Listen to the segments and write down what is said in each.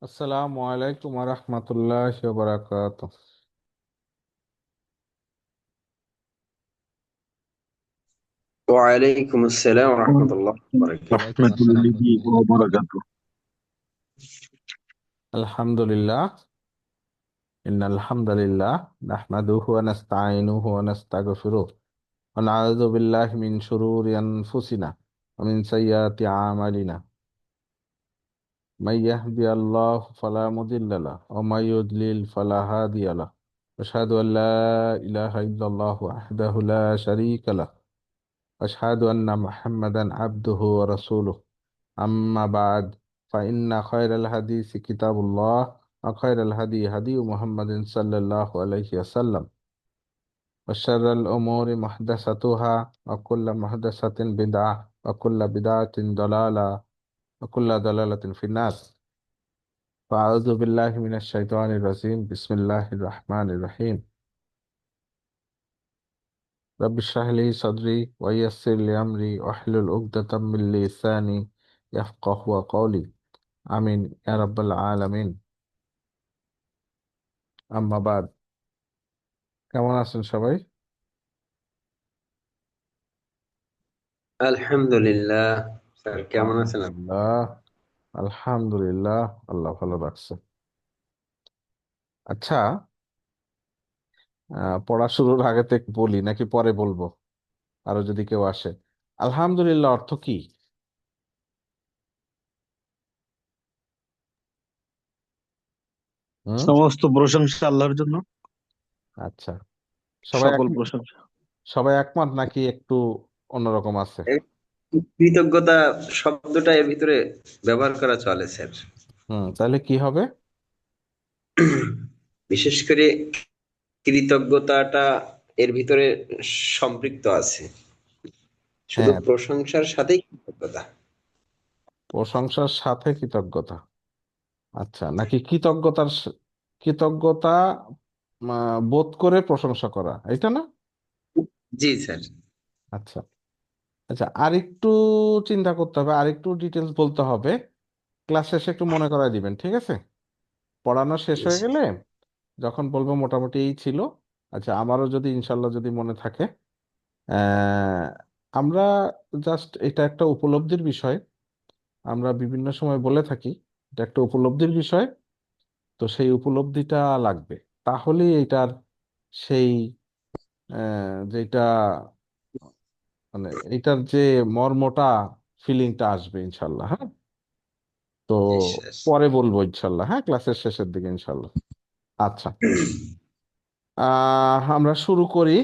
আসসালামু আলাইকুম রহমতুল্লাহ বারাকাত। وعليكم السلام ورحمة الله وبركاته. ওয়ালাইকুম ورحمة আসসালাম الله বন্ধু। وبركاته. আলহামদুলিল্লাহ। ইন্নাল হামদালিল্লাহ নাহমাদুহু ওয়া নাস্তাঈনুহু ওয়া নাস্তাগফিরুহ ওয়া নাউযু বিল্লাহি মিন শুরুরি আনফুসিনা ওয়া মিন সাইয়্যাতি আমালিনা। মাই ইয়াহদিয়াল্লাহু ফালা মুদিল্লা লাহু ওয়া মাই ইউদ্লিল ফালা হাদিয়া লাহু। আশহাদু আল লা ইলাহা ইল্লাল্লাহু ওয়াহদাহু লা শারীকা লাহু ওয়া আশহাদু আন্না মুহাম্মাদান আবদুহু ওয়া রাসূলুহু। أما بعد فإن خير الحديث كتاب الله وخير الهدي هدي محمد صلى الله عليه وسلم وشر الأمور محدثاتها وكل محدثة بدعة وكل بدعة ضلالة وكل ضلالة في النار. فأعوذ بالله من الشيطان الرجيم بسم الله الرحمن الرحيم. رب اشرح لي صدري ويسر لي أمري واحلل عقدة من لساني يفقه قولي. آمين يا رب العالمين. আম্মা বাদ, কেমন আছেন সবাই? الحمد لله. স্যার কেমন আছেন আপনি? আলহামদুলিল্লাহ। আলহামদুলিল্লাহ, আল্লাহ ভালো রাখছে। আচ্ছা, পড়া শুরুর আগে থেকে বলি নাকি পরে বলবো? আরো যদি কেউ আসে। আলহামদুলিল্লাহ অর্থ কি? হুম। সমস্ত প্রশংসা আল্লাহর জন্য। আচ্ছা, সবাই সকল একমত? প্রশংসা। সবাই একমত নাকি একটু অন্যরকম আছে? এই কৃতজ্ঞতা শব্দটা এর ভিতরে ব্যবহার করা চলে স্যার। তাহলে কি হবে? বিশেষ করে কৃতজ্ঞতাটা এর ভিতরে সম্পৃক্ত আছে, শুধু হ্যাঁ, প্রশংসার সাথেই কৃতজ্ঞতা। প্রশংসার সাথে কৃতজ্ঞতা। আচ্ছা, নাকি কৃতজ্ঞতা বোধ করে প্রশংসা করা, এটা না? জি স্যার। আচ্ছা। আচ্ছা, আরেকটু চিন্তা করতে হবে, আরেকটু ডিটেলস বলতে হবে। ক্লাস শেষে একটু মনে করায় দিবেন, ঠিক আছে? পড়ানো শেষ হয়ে গেলে যখন বলবো মোটামুটি এই ছিল। আচ্ছা, আমারও যদি ইনশাল্লাহ যদি মনে থাকে। আহ, আমরা জাস্ট এটা একটা উপলব্ধির বিষয়। আমরা বিভিন্ন সময় বলে থাকি এটা একটা উপলব্ধির বিষয়। তো সেই উপলব্ধিটা লাগবে, তাহলেই এটার সেই যেটা মানে এটার যে মর্মটা, ফিলিংটা আসবে ইনশাল্লাহ। হ্যাঁ, তো জি স্যার। পরে বলবো ইনশাল্লাহ, হ্যাঁ, ক্লাসের শেষের দিকে ইনশাল্লাহ। আচ্ছা, আমরা শুরু করি।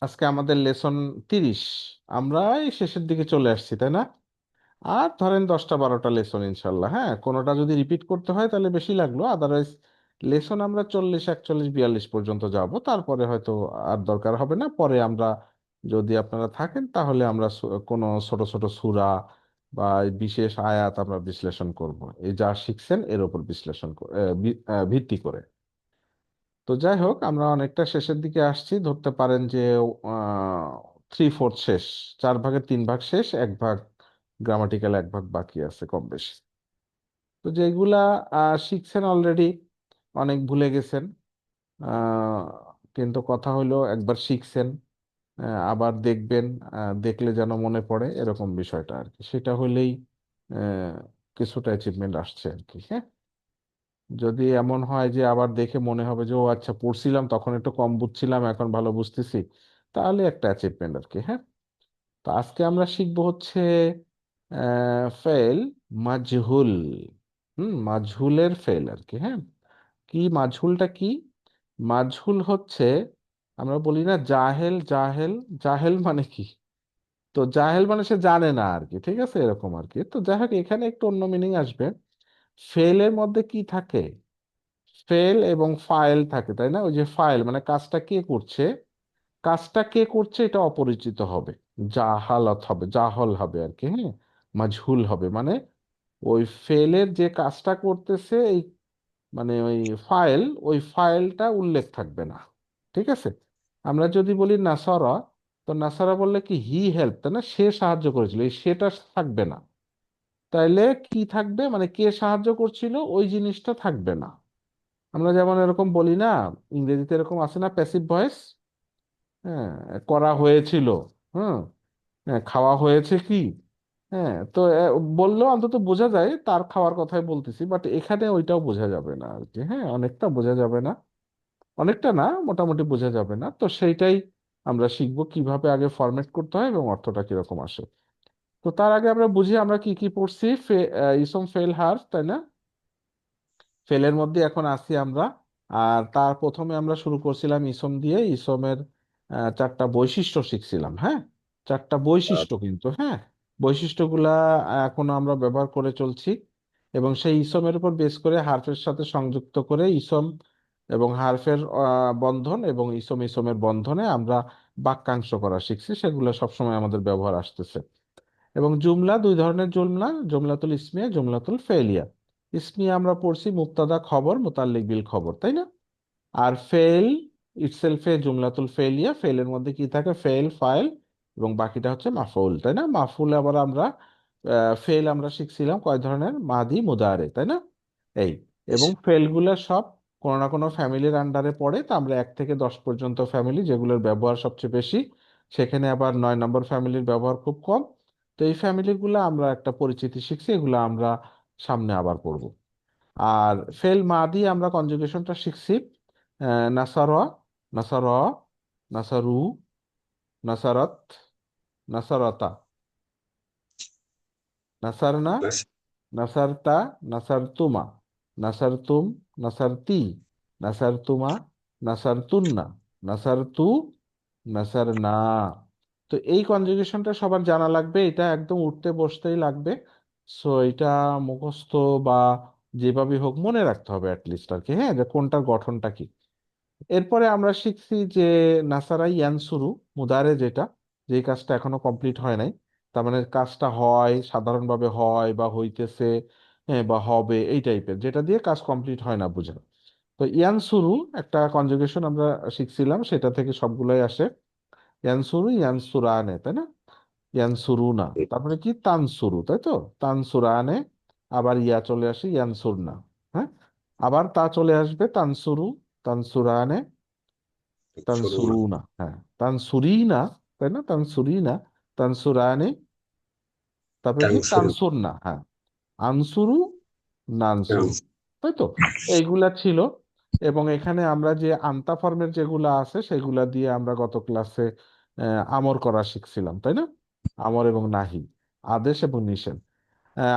আজকে আমাদের লেসন 30। আমরা এই শেষের দিকে চলে আসছি, তাই না? আর ধরেন 10টা 12টা লেসন ইনশাল্লাহ। হ্যাঁ, কোনোটা যদি রিপিট করতে হয় তাহলে বেশি লাগলো, আদারওয়াইজ লেসন আমরা 40 41 42 পর্যন্ত যাব, তারপরে হয়তো আর দরকার হবে না। পরে আমরা যদি আপনারা থাকেন তাহলে আমরা কোনো ছোট ছোট সূরা বা বিশেষ আয়াত আমরা বিশ্লেষণ করব, এই যা শিখছেন এর উপর বিশ্লেষণ ভিত্তি করে। তো যাই হোক, আমরা অনেকটা শেষের দিকে আসছি, ধরতে পারেন যে 3/4 শেষ। 4 ভাগের 3 ভাগ শেষ, 1 ভাগ গ্রামাটিক্যাল, 1 ভাগ বাকি আছে কম বেশি। তো যেগুলা শিখছেন অলরেডি, অনেক ভুলে গেছেন। আহ, কিন্তু কথা হলো একবার শিখছেন, আবার দেখবেন, দেখলে যেন মনে পড়ে, এরকম বিষয়টা আর কি। সেটা হলেই আহ, কিছুটা অ্যাচিভমেন্ট আসছে আর কি। হ্যাঁ, যদি এমন হয় যে আবার দেখে মনে হবে যে ও আচ্ছা পড়ছিলাম তখন একটু কম বুঝছিলাম এখন ভালো বুঝতেছি, তাহলে একটা অ্যাচিভমেন্ট আর কি। হ্যাঁ, তো আজকে আমরা শিখবো হচ্ছে ফেল মাজহুল। মাজহুলের ফেল আর কি। হ্যাঁ, কি মাজহুলটা কি? মাজহুল হচ্ছে, আমরা বলি না জাহেল জাহেল। জাহেল মানে কি? তো জাহেল মানে সে জানে না আর কি, ঠিক আছে, এরকম আর কি। তো যাই হোক, এখানে একটু অন্য মিনিং আসবে। ফেলের মধ্যে কি থাকে? ফেল এবং ফাইল থাকে, তাই না? ওই যে ফাইল মানে কাজটা কে করছে, কাজটা কে করছে এটা অপরিচিত হবে, জাহালত হবে, জাহল হবে আর কি। হ্যাঁ, মাজহুল হবে মানে ওই ফেলের যে কাজটা করতেছে এই মানে ওই ফাইলটা উল্লেখ থাকবে না, ঠিক আছে? আমরা যদি বলি নাসারা, তো নাসারা বললে কি হি হেল্প, তাই না? সে সাহায্য করেছিল, এই সেটা থাকবে না। তাইলে কি থাকবে, মানে কে সাহায্য করছিল ওই জিনিসটা থাকবে না। আমরা যেমন এরকম বলি না, ইংরেজিতে এরকম আছে না প্যাসিভ ভয়েস, হ্যাঁ, করা হয়েছিল, হুম, হ্যাঁ, খাওয়া হয়েছে কি, হ্যাঁ, তো বললেও অন্তত বোঝা যায় তার খাওয়ার কথাই বলতেছি, বাট এখানে ওইটাও বোঝা যাবে না আর কি, হ্যাঁ, অনেকটা বোঝা যাবে না, অনেকটা না, মোটামুটি বোঝা যাবে না, তো সেইটাই আমরা শিখবো কিভাবে আগে ফরম্যাট করতে হয় এবং অর্থটা কিরকম আসে। তো তার আগে আমরা বুঝি আমরা কি কি পড়ছি, ইসম ফেল হার, তাই না? ফেলের মধ্যে এখন আছি আমরা। আর তার প্রথমে আমরা শুরু করছিলাম ইসম দিয়ে, ইসমের চারটা বৈশিষ্ট্য শিখছিলাম, হ্যাঁ, চারটা বৈশিষ্ট্য কিন্তু, হ্যাঁ, বৈশিষ্ট্যগুলা এখন আমরা ব্যবহার করে চলছি, এবং সেই ইসমের উপর বেস করে হারফের সাথে সংযুক্ত করে ইসম এবং হারফের বন্ধন এবং ইসম ইসমের বন্ধনে আমরা বাক্যাংশ করা শিখছি, সেগুলো সবসময় আমাদের ব্যবহার আসতেছে। এবং জুমলা দুই ধরনের, জুমলা জুমলাতুল ইসমিয়া, জুমলাতুল ফেলিয়া। ইসমিয়া আমরা পড়ছি মুবতাদা খবর, মুতাল্লিক বিল খবর, তাই না? আর ফেল ইটসেলফে জুমলাতুল ফেলিয়া, ফেলের মধ্যে কি থাকে, ফেল, ফাইল এবং বাকিটা হচ্ছে মাফউল, তাই না? মাফউল আবার আমরা ফেল আমরা শিখছিলাম কয় ধরনের, মাদি, মুদারে, তাই না? এই, এবং ফেলগুলো সব কোনো না কোনো ফ্যামিলির আন্ডারে পড়ে, তো আমরা 1 থেকে 10 পর্যন্ত ফ্যামিলি যেগুলোর ব্যবহার সবচেয়ে বেশি, সেখানে আবার 9 নম্বর ফ্যামিলির ব্যবহার খুব কম। তো এই ফ্যামিলিগুলো আমরা একটা পরিচিতি শিখছি, এগুলো আমরা সামনে আবার পড়ব। আর ফেল মাদি আমরা কনজুগেশনটা শিখছি, নাসারা, নাসারা, নাসারু, নাসারাত, নাসারাতা, নাসারনা, নাসারতা, নাসারতুমা, নাসারতুম, নাসারতি, নাসারতুমা, নাসারতুন্না, নাসারতু, নাসারনা। তো এই কনজুগেশনটা সবার জানা লাগবে, এটা একদম উঠতে বসতেই লাগবে। সো এটা মুখস্থ বা যেভাবে হোক মনে রাখতে হবে অ্যাটলিস্ট আর কি, হ্যাঁ, যে কোনটার গঠনটা কি। এরপরে আমরা শিখছি যে নাসারা ইয়ানসুরু, মুদারে যেটা, যে কাজটা এখনো কমপ্লিট হয় নাই, তার মানে কাজটা হয় সাধারণভাবে হয় বা হইতেছে, হ্যাঁ, বা হবে, এই টাইপের, যেটা দিয়ে কাজ কমপ্লিট হয় না বোঝা। তো ইয়ানসুরু একটা কনজুগেশন আমরা শিখছিলাম, সেটা থেকে সবগুলোই আসে। ইয়ানসুরু, ইয়ানসুরানে, তাই না? ইয়ানসুরুনা, তারপরে কি, তানসুরু, তাই তো, তানসুরানে, আবার ইয়া চলে আসে ইয়ানসুরনা, হ্যাঁ, আবার তা চলে আসবে তানসুরু, তানসুরানে, শুরু না। তানসুরুনা, হ্যাঁ, তানসুরিনা, তাই না, তানসুরিনা, তানসুরানে, তারপরে কি, তানসুর, তানসুরনা, হ্যাঁ, আনসুরু, নাম, নানসুরু, তাই তো, এইগুলা ছিল। এবং এখানে আমরা যে আনতা ফর্মের যেগুলা আছে সেগুলা দিয়ে আমরা গত ক্লাসে আমর করা শিখছিলাম, তাই না? আমর এবং নাহি, আদেশ এবং নিষেধ।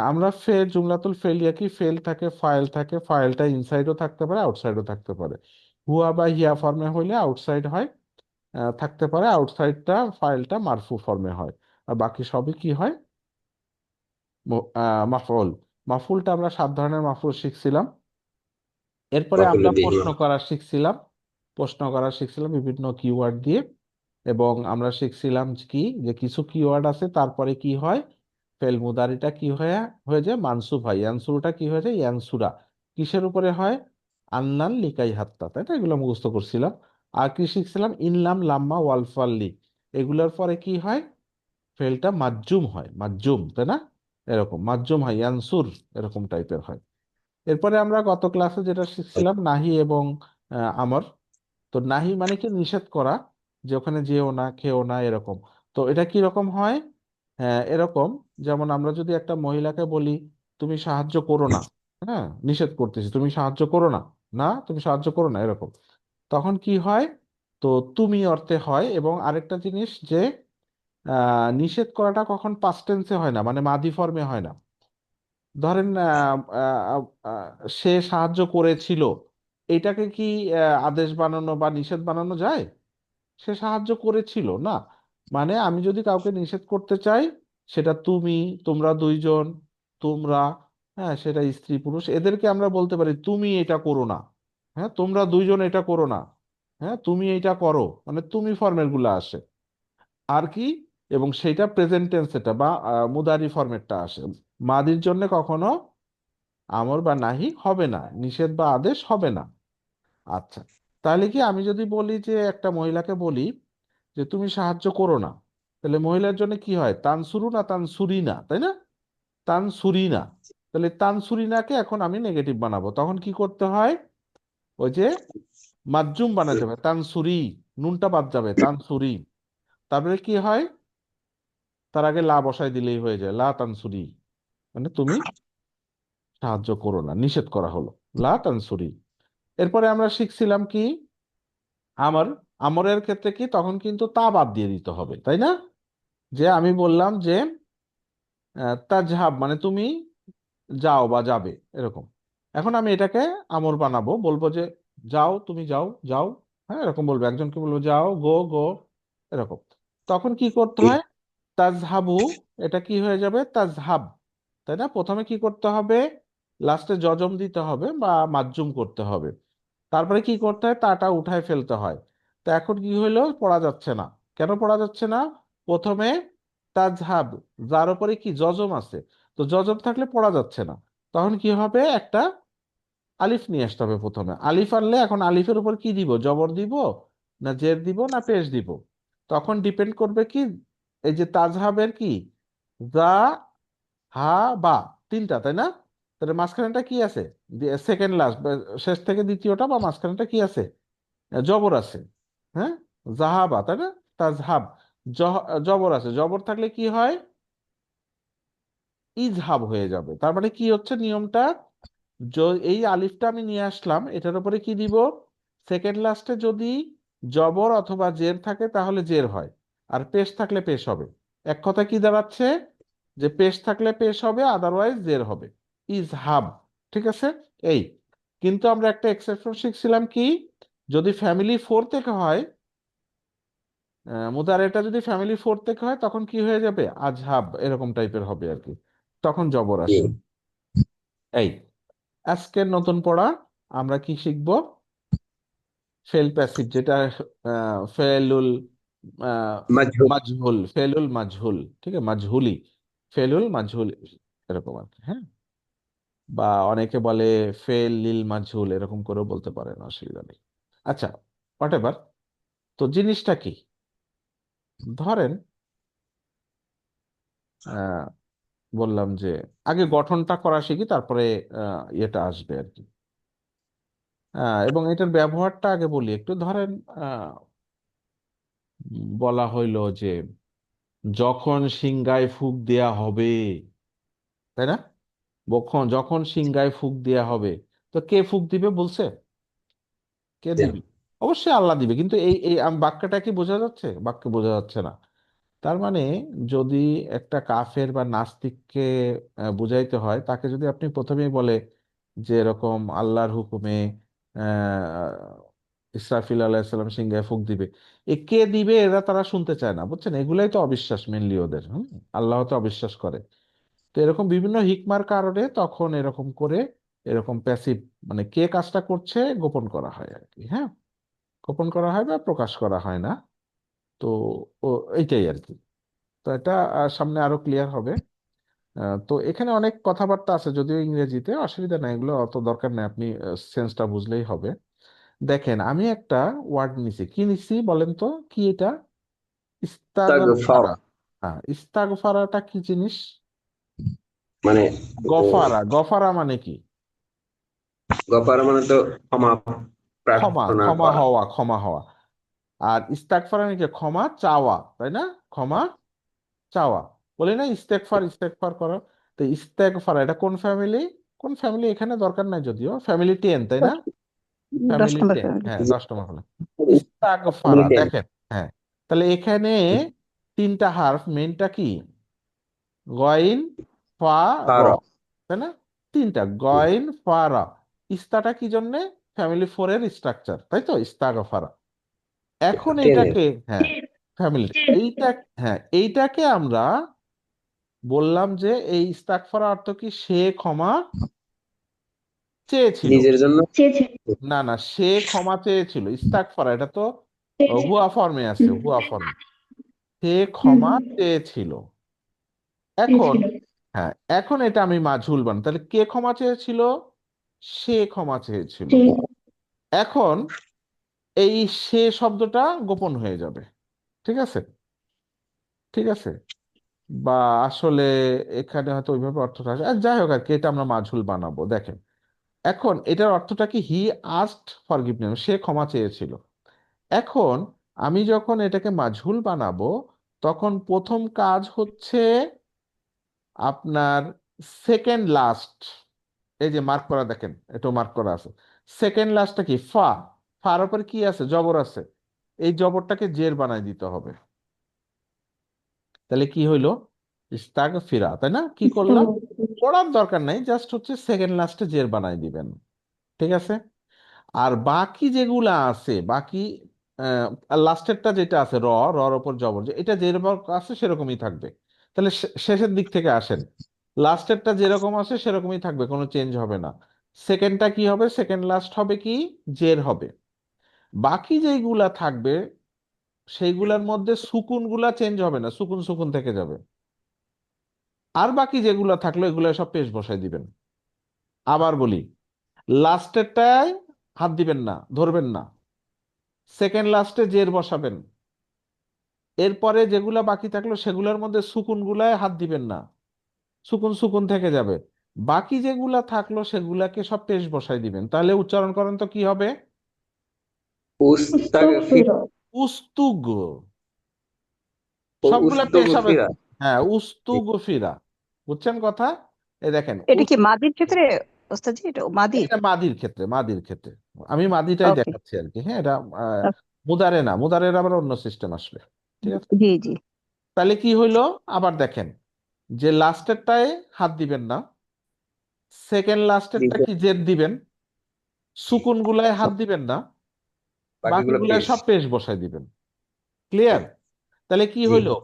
আমরা জুমলাতুল ফেলিয়া কি, ফেল থাকে, ফাইল থাকে, ফাইলটা ইনসাইডও থাকতে পারে, আউটসাইডও থাকতে পারে। হুয়া বা হিয়া ফর্মে হইলে আউটসাইড হয়, থাকতে পারে আউটসাইডটা, ফাইলটা মারফু ফর্মে হয়, আর বাকি সবই কি হয়, মাফউল। মাফউলটা আমরা 7 ধরনের মাফউল শিখছিলাম। এরপরে মাফুল আমরা বিহি, প্রশ্ন করা শিখছিলাম, প্রশ্ন করা শিখছিলাম বিভিন্ন কিওয়ার্ড দিয়ে। এবং আমরা শিখছিলাম কি, যে কিছু কিওয়ার্ড আছে তারপরে কি হয়, ফেল মুদারিটা কি হয়ে হয়ে যায়, মানসুব হয়, ইয়ানসুরুটা কি হয়ে যায়, ইয়ানসুরা। কিসের উপরে হয়, আন্নান, লিকাই, হাত্তা, তাই না? এগুলো মুখস্থ করছিলাম। আর কি শিখছিলাম, ইনলাম, লাম্মা, ওয়ালফাল্লি, এগুলোর পরে কি হয়, ফেলটা মাজজুম হয়, মাজজুম, তাই না? এরকম মাজজুম হয়, ইয়ানসুর, এরকম টাইপের হয়। এরপরে আমরা গত ক্লাসে যেটা শিখছিলাম, নাহি এবং আমর। তো নাহি মানে কি, নিষেধ করা, যে ওখানে যেও না, খেও না, এরকম। তো এটা কি রকম হয়, এরকম, যেমন আমরা যদি একটা মহিলাকে বলি তুমি সাহায্য করো না, হ্যাঁ, নিষেধ করতেছি তুমি সাহায্য করো না, না তুমি সাহায্য করো না, এরকম, তখন কি হয়, তো তুমি অর্থে হয়। এবং আরেকটা জিনিস যে নিষেধ করাটা কখন পাস্ট টেন্সে হয় না, মানে মাদি ফর্মে হয় না। ধরেন সে সাহায্য করেছিল, এটাকে কি আদেশ বানানো বা নিষেধ বানানো যায়? সে সাহায্য করেছিল না, মানে আমি যদি কাউকে নিষেধ করতে চাই, সেটা তুমি, তোমরা দুইজন, তোমরা, হ্যাঁ, সেটা স্ত্রী পুরুষ, এদেরকে আমরা বলতে পারি তুমি এটা করো না, হ্যাঁ, তোমরা দুইজন এটা করো না, হ্যাঁ, তুমি এটা করো, মানে তুমি ফর্মের গুলা আসে আর কি। এবং সেটা প্রেজেন্ট টেন্স, এটা বা মুদারি ফরম্যাটটা আসে। মাদির জন্য কখনো আমর বা নাহি হবে না, নিষেধ বা আদেশ হবে না। আচ্ছা, তাহলে কি আমি যদি বলি যে একটা মহিলাকে বলি যে তুমি সাহায্য করো না, তাহলে মহিলার জন্য কি হয়, তানসুরু না তানসুরি না, তাই না? তানসুরিনা। তাহলে তানসুরিনাকে এখন আমি নেগেটিভ বানাবো, তখন কি করতে হয়? ওই যে মাজজুম বানাতে হবে, তানসুরি, নুনটা বাদ যাবে, তানসুরি। তারপরে কি হয়? তার আগে লা বসাই দিলেই হয়ে যায়, লা তানসুরি, মানে তুমি সাহায্য করো না, নিষেধ করা হলো, লা তানসুরি। এরপরে আমরা শিখছিলাম কি, আমর। আমরের ক্ষেত্রে কি তখন কিন্তু তা বাদ দিয়ে দিতে হবে, তাই না? যে আমি বললাম যে তাজহাব মানে তুমি যাও বা যাবে, এরকম। এখন আমি এটাকে আমর বানাবো, বলবো যে যাও, তুমি যাও, যাও। হ্যাঁ, এরকম বলবো, একজনকে বলবো যাও, গো, গো, এরকম। তখন কি করতে হয়? তাজহাবু, এটা কি হয়ে যাবে? তাজহাব, তাই না? প্রথমে কি করতে হবে? লাস্টে জজম দিতে হবে বা মাজজুম করতে হবে। তারপরে কি করতে হয়? তাটা উঠায় ফেলতে হয়। তো এখন কি হইলো? পড়া যাচ্ছে না। কেন পড়া যাচ্ছে না? প্রথমে তাজহাব, যার উপরে কি জজম আছে, তো জজম থাকলে পড়া যাচ্ছে না। তখন কি হবে? একটা আলিফ নিয়ে আসতে হবে প্রথমে। আলিফ আনলে এখন আলিফের উপর কি দিব? জবর দিব, না জের দিব, না পেশ দিব? তখন ডিপেন্ড করবে কি, এই যে তাজহাবের কি, যা, হা, বা, তিনটা, তাই না? তাহলে মাঝখানেটা কি আছে? সেকেন্ড লাস্ট, শেষ থেকে দ্বিতীয়টা বা মাঝখানেটা কি আছে? জবর আছে। হ্যাঁ, জাহাবা, তাই না? তাজহাব, জবর আছে। জবর থাকলে কি হয়? ইজহাব হয়ে যাবে। তার মানে কি হচ্ছে নিয়মটা? এই আলিফটা আমি নিয়ে আসলাম, এটার উপরে কি দিব? সেকেন্ড লাস্টে যদি জবর অথবা জের থাকে তাহলে জের হয়, আর পেশ থাকলে পেশ হবে। এক কথা কি দাঁড়াচ্ছে? যে পেশ থাকলে পেশ হবে, আদারওয়াইজ জের হবে, ইজহাব। ঠিক আছে? এই, কিন্তু আমরা একটা এক্সেপশন শিখছিলাম কি, যদি ফ্যামিলি ফোর থেকে হয়, মুদারেটা যদি ফ্যামিলি ফোর থেকে হয়, তখন কি হয়ে যাবে? আজহাব, এরকম টাইপের হবে আর কি, তখন জবর জি। আসে। এই, আজকের নতুন পড়া আমরা কি শিখবো? ফেল প্যাসিভ, যেটা ফেলুল মাজহুর। মাজহুল, ফেলুল মাজহুল, ঠিক আছে, মাজহুলি, ফেলুল মাজহুল, এরকম আর কি। হ্যাঁ, বা অনেকে বলে ফেল লিল মাজহুল, এরকম করেও বলতে পারেন, অসুবিধা নেই। আচ্ছা, হোয়াট এভার। তো জিনিসটা কি? ধরেন আহ, বললাম যে আগে গঠনটা করা শিখি, তারপরে ইয়েটা আসবে আর কি। এবং এটার ব্যবহারটা আগে বলি একটু। ধরেন বলা হইলো যে যখন সিংগায় ফুক দেয়া হবে, তাই না? যখন যখন সিংগায় ফুক দেয়া হবে, তো কে ফুক দিবে বলছে? কে জি। দিবে? অবশ্যই আল্লাহ দিবে, কিন্তু এই এই বাক্যটা কি বোঝা যাচ্ছে? বাক্য বোঝা যাচ্ছে না। তার মানে যদি একটা কাফের বা নাস্তিককে বুঝাইতে হয়, তাকে যদি আপনি প্রথমেই বলে যে এরকম আল্লাহর হুকুমে ইসরাফিল আলাইহিসসালাম সিংহায় ফুক দিবে, এ কে দিবে, এরা তারা শুনতে চায় না, বুঝছেন? এগুলাই তো অবিশ্বাস মেনলি ওদের। আল্লাহ তো অবিশ্বাস করে। তো এরকম বিভিন্ন হিকমার কারণে তখন এরকম করে, এরকম প্যাসিভ, মানে কে কাজটা করছে গোপন করা হয় আর কি। হ্যাঁ, গোপন করা হয় বা প্রকাশ করা হয় না। তো ও, এইটাই আর কি। তো এটা সামনে আরো ক্লিয়ার হবে। তো এখানে অনেক কথাবার্তা আছে, যদিও ইংরেজিতে, অসুবিধা নাই, এগুলো অত দরকার নেই, আপনি সেন্সটা বুঝলেই হবে। দেখেন, আমি একটা ওয়ার্ড নিছি, কি নিছি বলেন তো? কি এটা? ইস্তাগফার, ইস্তাগফারা। হ্যাঁ, ইস্তাগফারাটা কি জিনিস? মানে গফারা, গফারা মানে কি? গফার মানে তো ক্ষমা ক্ষমা, প্রার্থনা ক্ষমা করা। হওয়া, ক্ষমা হওয়া। আর ইস্তাগফার মানে কি? ক্ষমা চাওয়া, তাই না? ক্ষমা চাওয়া। বলি না ইস্তেগফার, ইস্তেগফার করো। তো ইস্তেগফার এটা কোন ফ্যামিলি? কোন ফ্যামিলি এখানে দরকার নাই, যদিও ফ্যামিলি 10, তাই না? 10 ফ্যামিলি নম্বর 10, ফ্যামিলি। হ্যাঁ, জি। 10 নম্বর হলো ইস্তাগফারা। মিলিটেন। দেখেন, হ্যাঁ, তাহলে এখানে তিনটা হারফ, মেনটা কি? গয়েন, ফা, র, ফারা। তাই না? তিনটা, গয়েন, ফা, রা। ইস্তাটা কি জন্যে? ফ্যামিলি ফোর এর স্ট্রাকচার, তাই তো, ইস্তাগফারা। এখন টেনের। এটাকে, হ্যাঁ, ফ্যামিলি, এইটা, হ্যাঁ, এইটাকে আমরা বললাম যে এই ইস্তাগফারা অর্থ কি? সে ক্ষমা চেয়েছিল। নিজের জন্য। চেয়েছে। না না, সে ক্ষমা চেয়েছিল, ইস্তাগফারা এটা তো হুয়া ফর্মে আছে, হুয়া ফর্মে। সে ক্ষমা চেয়েছিল। এখন, চেয়েছিল। হ্যাঁ, এখন এটা আমি মাঝুল বানাই, তাহলে কে ক্ষমা চেয়েছিল? সে ক্ষমা চেয়েছিল। সে এখন এই সে শব্দটা গোপন হয়ে যাবে। ঠিক আছে? ঠিক আছে? বা আসলে এখানে হয়তো ওইভাবে অর্থটা আসে, আর যাই হোক আর কি, এটা আমরা মাঝহুল বানাবো। দেখেন, এখন এটার অর্থটা কি, হি আস্কড ফরগিভনেস, সে ক্ষমা চেয়েছিল। এখন আমি যখন এটাকে মাঝহুল বানাবো, তখন প্রথম কাজ হচ্ছে আপনার সেকেন্ড লাস্ট, এই যে মার্ক করা, দেখেন এটা মার্ক করা আছে। সেকেন্ড লাস্টটা কি, ফা, ফার উপর কি আছে, জবর আছে। এই জবরটাকে জের বানাই দিতে হবে। তাহলে কি হইলো, ইস্তাগফিরা, তাই না? কি করলাম, পড়ার দরকার নাই, জাস্ট হচ্ছে সেকেন্ড লাস্টে জের বানাই দিবেন। ঠিক আছে। আর বাকি যেগুলা আছে, বাকি লাস্টেরটা যেটা আছে, রর ওপর জবর, যে এটা যেরকম আছে সেরকমই থাকবে। তাহলে শেষের দিক থেকে আসেন, লাস্টেরটা যেরকম আছে সেরকমই থাকবে, কোনো চেঞ্জ হবে না। সেকেন্ডটা কি হবে, সেকেন্ড লাস্ট হবে কি, জের হবে। বাকি যেগুলা থাকবে সেইগুলার মধ্যে সুকুনগুলা চেঞ্জ হবে না, সুকুন সুকুন থেকে যাবে। আর বাকি যেগুলা থাকলো এগুলো সব পেশ বসাই দিবেন। আবার বলি, লাস্টেরটায় হাত দিবেন না, ধরবেন না, সেকেন্ড লাস্টে জের বসাবেন। এরপরে যেগুলা বাকি থাকলো সেগুলোর মধ্যে সুকুন গুলায় হাত দিবেন না, সুকুন সুকুন থেকে যাবে। বাকি যেগুলা থাকলো সেগুলাকে সব পেশ বসাই দিবেন। তাহলে উচ্চারণ করেন তো, কি হবে, উস্তাগফির উস্তুগ, ও সবগুলা পেশ হবে। উস্তাগফিরা। হ্যাঁ, উস্তুগ ফিরা। বুঝছেন কথা? এই দেখেন, এটা কি মাদির ক্ষেত্রে ওস্তাদজি? এটা মাদি? এটা মাদির ক্ষেত্রে, মাদির ক্ষেত্রে আমি মাদিটাই ওকে। দেখাচ্ছি আর কি। হ্যাঁ, এটা মুদারে না, মুদারের আবার অন্য সিস্টেম আসবে। ঠিক আছে। জি জি। তাহলে কি হইলো, আবার দেখেন, যে লাস্টেরটায় হাত দিবেন না, সেকেন্ড লাস্টেরটা কি জেদ দিবেন, সুকুন গুলায় হাত দিবেন না, বাকিগুলো বাকিগুলায় পেশ। সব পেশ বসাই দিবেন। ক্লিয়ার? তাহলে কি জি। হইলো,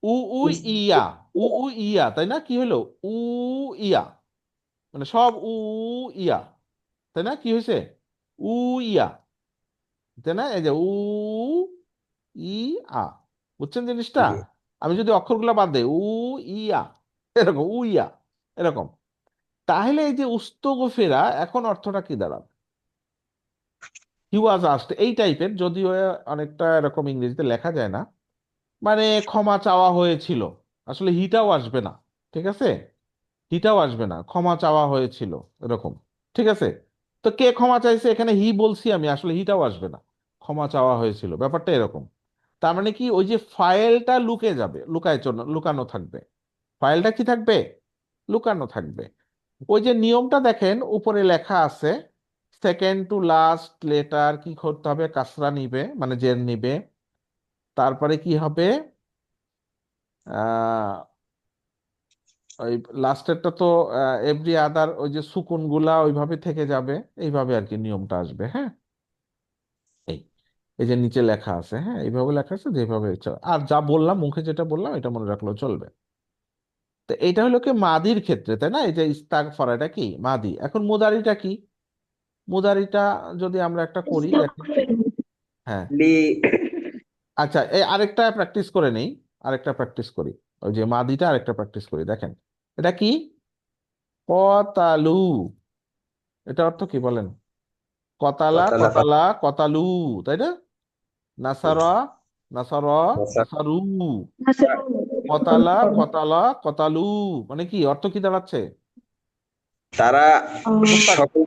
উ উ ইয়া, উ উ ইয়া, তাই না? কি হইলো, উ ইয়া, মানে সব ইয়া, তাই না? কি হয়েছে, উ ইয়া, তাই না? এই যে ই আ, বুঝছেন জিনিসটা? জি। আমি যদি অক্ষরগুলো বাদ দেই, ইয়া, এরকম ইয়া, এরকম। তাহলে এই যে উস্তগফিরা, এখন অর্থটা কি দাঁড়াবে, হি ওয়াজ আস্কড, এই টাইপের। যদিও অনেকটা এরকম ইংরেজিতে লেখা যায় না, মানে ক্ষমা চাওয়া হয়েছিল, আসলে হিটাও আসবে না। ঠিক আছে, হিটাও আসবে না, ক্ষমা চাওয়া হয়েছিল, এরকম। ঠিক আছে। তো কে ক্ষমা চাইছে, এখানে হি বলছি আমি, আসলে হিটাও আসবে না, ক্ষমা চাওয়া হয়েছিল, ব্যাপারটা এরকম। তার মানে কি, ওই যে ফাইলটা লুকে যাবে, লুকানো থাকবে। ফাইলটা কি থাকবে, লুকানো থাকবে। ওই যে নিয়মটা দেখেন উপরে লেখা আছে, সেকেন্ড টু লাস্ট লেটার কি করতে হবে, কাসরা নিবে, মানে জের নিবে। তারপরে কি হবে, আহ ওই লাস্টেরটা তো এভরি আদার, ওই যে সুকুন গুলা ওইভাবে থেকে যাবে, এইভাবে আর কি নিয়মটা আসবে। হ্যাঁ, এই এই যে নিচে লেখা আছে, হ্যাঁ এইভাবে লেখা আছে, যেভাবে আর যা বললাম, মুখে যেটা বললাম এটা মনে রাখলেও চলবে। তো এইটা হলো কি মাদির ক্ষেত্রে, তাই না? এই যে ইস্তাগফার, এটা কি মাদি। এখন মুদারিটা কি, মুদারিটা যদি আমরা একটা করি, দেখেন। হ্যাঁ, লি। আচ্ছা, এই আরেকটা প্র্যাকটিস করে নেই, আরেকটা প্র্যাকটিস করি, ওই যে মাদিটা আরেকটা প্র্যাকটিস করি। দেখেন, এটা কি, কতালু, এটা অর্থ কি বলেন, কতালা ওয়াতালা কতালা কতালু, তাই না? নাসারা নাসারা নাসারু, কতালা কতালা কতালু, মানে কি অর্থ, কি দাঁড়াচ্ছে, তারা হত্যা, সকল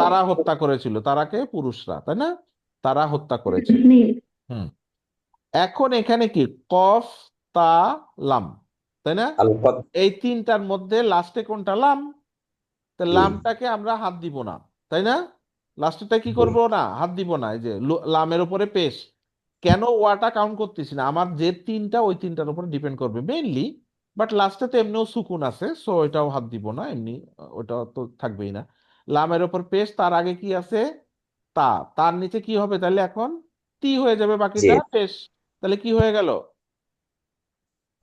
তারা হত্যা করেছিল, তারাকে পুরুষরা, তাই না? তারা হত্যা করেছিল। হুম। এখন এখানে কি, কফ, তা, লাম, তাই না? আল কত। এই তিনটার মধ্যে লাস্টে কোনটা, লাম। তো লামটাকে আমরা হাত দিব না, তাই না? লাস্টেরটা কি করব না, হাত দিব না। এই যে লামের উপরে পেশ, কেন ওয়াটা কাউন্ট করতেছি না, আমার যে তিনটা ওই তিনটার উপরে ডিপেন্ড করবে মেইনলি। বাট লাস্টে তো এমনিও সুকুন আছে, সো ওইটাও হাত দিব না এমনি, ওটা তো থাকবেই না। লামের উপর পেশ, তার আগে কি আছে, তা, তার নিচে কি হবে তাহলে এখন, তি হয়ে যাবে, যে বাকিটা পেশ। তাহলে কি হয়ে গেল,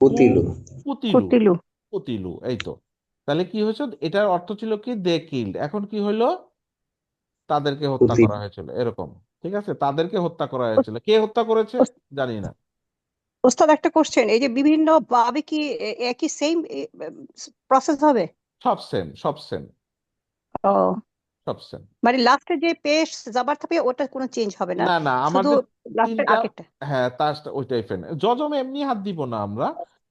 কু, পুতিলু। পুতিলু, কুটিলু। পুতিলু, এই তো। তাহলে কি হয়েছে, এটার অর্থ ছিল কি, দে কিল্ড, এখন কি হইলো, তাদেরকে হত্যা করা পুতিলু। হয়েছিল, এরকম। ঠিক আছে, তাদেরকে হত্যা করা হয়েছিল, কে হত্যা করেছে জানি না। ওস্তাদ একটা কোশ্চেন, এই যে বিভিন্ন বাবে কি একই সেম প্রসেস হবে? সব সেম, সব সেম, ও, সব সেম। মানে লাস্টে যে পেশ জাবার থাকবে ওটা কোনো চেঞ্জ হবে না, না না, আমার শুধু যে লাস্টের তিনটা, আগেরটা। হ্যাঁ তার ওইটাই ফেন, যজম এমনি হাত দিব না আমরা,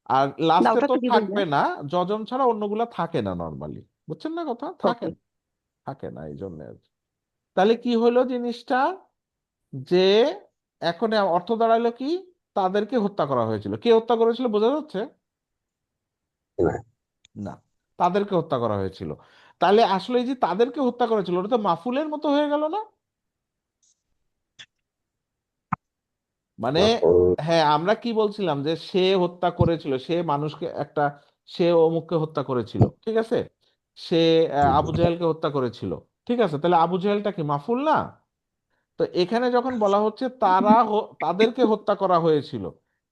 আর না লাস্টে ওটা তো তো দিবেন না। থাকবে না, যজন ছাড়া অন্যগুলা থাকে না নর্মালি, বুঝছেন না কথা, থাকে ওকে। না, থাকে না এই জন্য আর কি। তাহলে কি হলো জিনিসটা, যে এখন অর্থ দাঁড়ালো কি, তাদেরকে হত্যা করা হয়েছিল, কে হত্যা করেছিল বোঝা যাচ্ছে? না, না, তাদেরকে হত্যা করা হয়েছিল। তাহলে আসলে এই যে তাদেরকে হত্যা করেছিল, ওটা তো মাফুলের মতো হয়ে গেল না? মানে মাফুল। হ্যাঁ, আমরা কি বলছিলাম যে সে হত্যা করেছিল, সে মানুষকে একটা, সে অমুককে হত্যা করেছিল, ঠিক আছে, সে আবু জাহেলকে হত্যা করেছিল, ঠিক আছে, তাহলে আবু জাহেলটা কি মাফুল না? তো এখানে যখন বলা হচ্ছে তাদেরকে হত্যা করা হয়েছিল,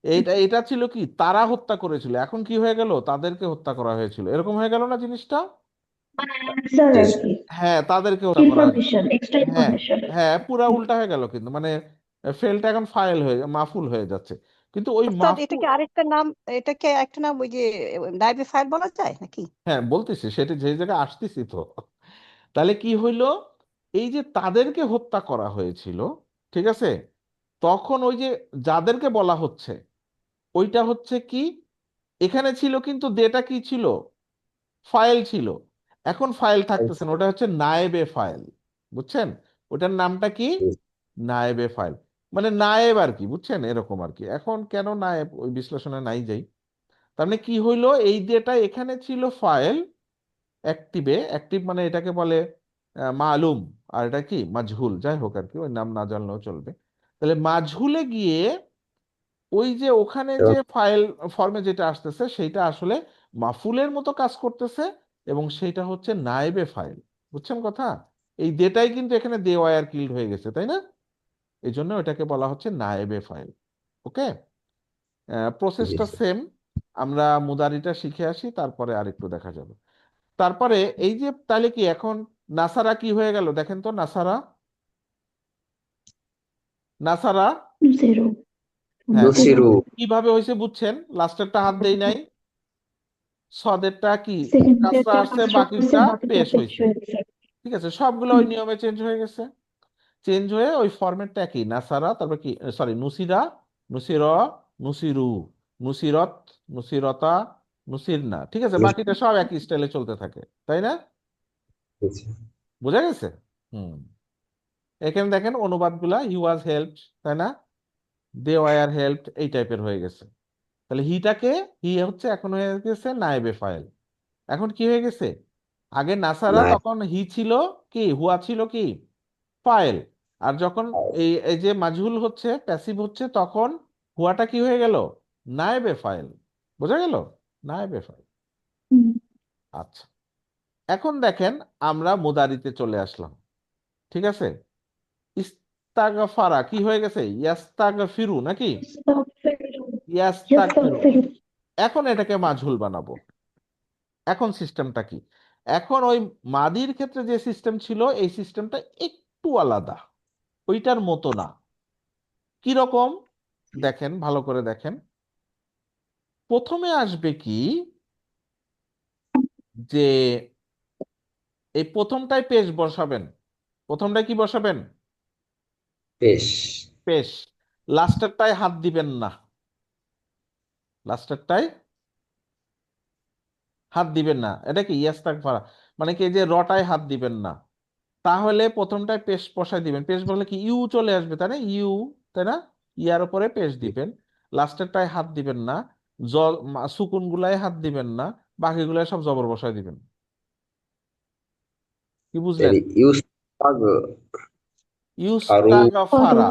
এইটা এটা ছিল কি, তারা হত্যা করেছিল, এখন কি হয়ে গেল, তাদেরকে হত্যা করা হয়েছিল, এরকম হয়ে গেল না জিনিসটা? স্যার জি আর স্যার। কি হ্যাঁ, তাদেরকে হত্যা করা হয়েছিল। ইনফরমেশন, এক্সট্রা হ্যাঁ, ইনফরমেশন। হ্যাঁ, পুরা উল্টা হয়ে গেল কিন্তু, মানে ফেলটা এখন ফাইল হয়ে মাফুল হয়ে যাচ্ছে, কিন্তু ওই ওস্তাদ এটা মাফুল। কি আরেকটা নাম, এটা কি একটা নাম ওই যে নাইবে ফাইল বলা যায় নাকি? হ্যাঁ, বলতেছি সেটা, যে জায়গায় আসতেছি তো। তাহলে কি হইলো, এই যে তাদেরকে হত্যা করা হয়েছিল, ঠিক আছে, তখন ওই যে যাদেরকে বলা হচ্ছে, ওইটা হচ্ছে কি, এখানে ছিল কিন্তু ডেটা কি ছিল, ফাইল ছিল, এখন ফাইল থাকতেছে না, ওটা হচ্ছে নায়েবে ফাইল, বুঝছেন? ওটার নামটা কি, নায়েবে ফাইল, মানে নায়েব আর কি, বুঝছেন, এরকম আর কি। এখন কেন নায়েব, ওই বিশ্লেষণে নাই যাই। তার মানে কি হইলো, এই ডেটা এখানে ছিল ফাইল, অ্যাক্টিভে, অ্যাক্টিভ মানে এটাকে বলে মালুম, আর এটা কি মাজহুল, যাই হোক আর কি, ওই নাম না জানলেও চলবে। তাহলে মাজহুলে গিয়ে ওই যে ওখানে যে ফাইল ফর্মে যেটা আসতেছে সেইটা আসলে মাফুলের মতো কাজ করতেছে, এবং সেইটা হচ্ছে নায়েবে ফাইল, বুঝছেন কথা? এই ডেটাই কিন্তু এখানে দে ওয়্যার কিল্ড হয়ে গেছে, তাই না? এই জন্য এটাকে বলা হচ্ছে নায়েবে ফাইল। ওকে, জি প্রসেসটা স্যার। সেম। আমরা মুদারিটা শিখে আসি, তারপরে আরেকটু দেখা যাবে। তারপরে এই যে তাহলে কি এখন নাসারা কি হয়ে গেল দেখেন তো, নাসারা, নাসারা, জিরো। হ্যাঁ, জিরো। নুসিরু। কিভাবে হয়েছে বুঝছেন, লাস্টেরটা হাত দেই নাই, সদেরটা কি সেকেন্ড কাঁচরা পেজটা আসছে, কাজটা হয়েছে, বাকিটা বাকিটা পেশ পেশ হয়েছে, হয়ে গেছে। ঠিক আছে, সবগুলো ওই হুম। নিয়মে চেঞ্জ হয়ে গেছে, চেঞ্জ হয়ে ওই ফরম্যাটটা কি, নাসারা, তারপর কি, সরি, নুসিরা, নুসির, নুসিরু, নুসিরত, নুসিরতা, নুসিরনা, ঠিক আছে, বাকিটা সব একই স্টাইলে চলতে থাকে, তাই না? জি স্যার। বোঝা গেছে? হুম। এখানে দেখেন অনুবাদগুলা, হি ওয়াজ হেল্পড, তাই না, দে ওয়ার হেল্পড, এই টাইপের হয়ে গেছে। তাহলে হিটাকে, হি হচ্ছে এখন হয়ে গেছে নায়েবে ফাইল। এখন কি হয়ে গেছে, আগে নাসারা, না। তখন হি ছিল কি, হুয়া ছিল কি ফাইল, আর যখন এই এই যে মাজহুল হচ্ছে, প্যাসিভ হচ্ছে, তখন হুয়াটা কি হয়ে গেল, নায়েবে ফাইল। বোঝা গেল, নায়েবে ফাইল। হুম। আচ্ছা, এখন দেখেন আমরা মুদারিতে চলে আসলাম, ঠিক আছে, ইস্তাগফারা কি হয়ে গেছে, ইয়াস্তাগফিরু নাকি, ইস্তাগফিরু। ইয়াস্তাগফিরু। ইস্তাগফিরু। এখন এটাকে মাজহুল বানাবো। এখন সিস্টেমটা কি, এখন ওই মাদির ক্ষেত্রে যে সিস্টেম ছিল, এই সিস্টেমটা একটু আলাদা, ওইটার মতো না। কি রকম, দেখেন ভালো করে দেখেন, প্রথমে আসবে কি, যে এই প্রথমটায় পেশ বসাবেন, প্রথমটায় কি বসাবেন, পেশ। পেশ, লাস্টেরটায় হাত দিবেন না, লাস্টেরটায় হাত দিবেন না, এটা কি ইয়াস্তাগফারা, মানে কি এই যে রটায় হাত দিবেন না, তাহলে প্রথমটায় পেশ বসায় দিবেন, পেশ বললে কি ইউ চলে আসবে, তাই না, ইউ, তাই না, ইয়ার উপরে পেশ দিবেন, লাস্টেরটায় হাত দিবেন না, সুকুন গুলায় হাত দিবেন না, বাকিগুলায় সব জবর বসায় দিবেন। কি বুঝলেন? ইউস্তাগ ফারু। ফারু। ইউস্তাগফারা,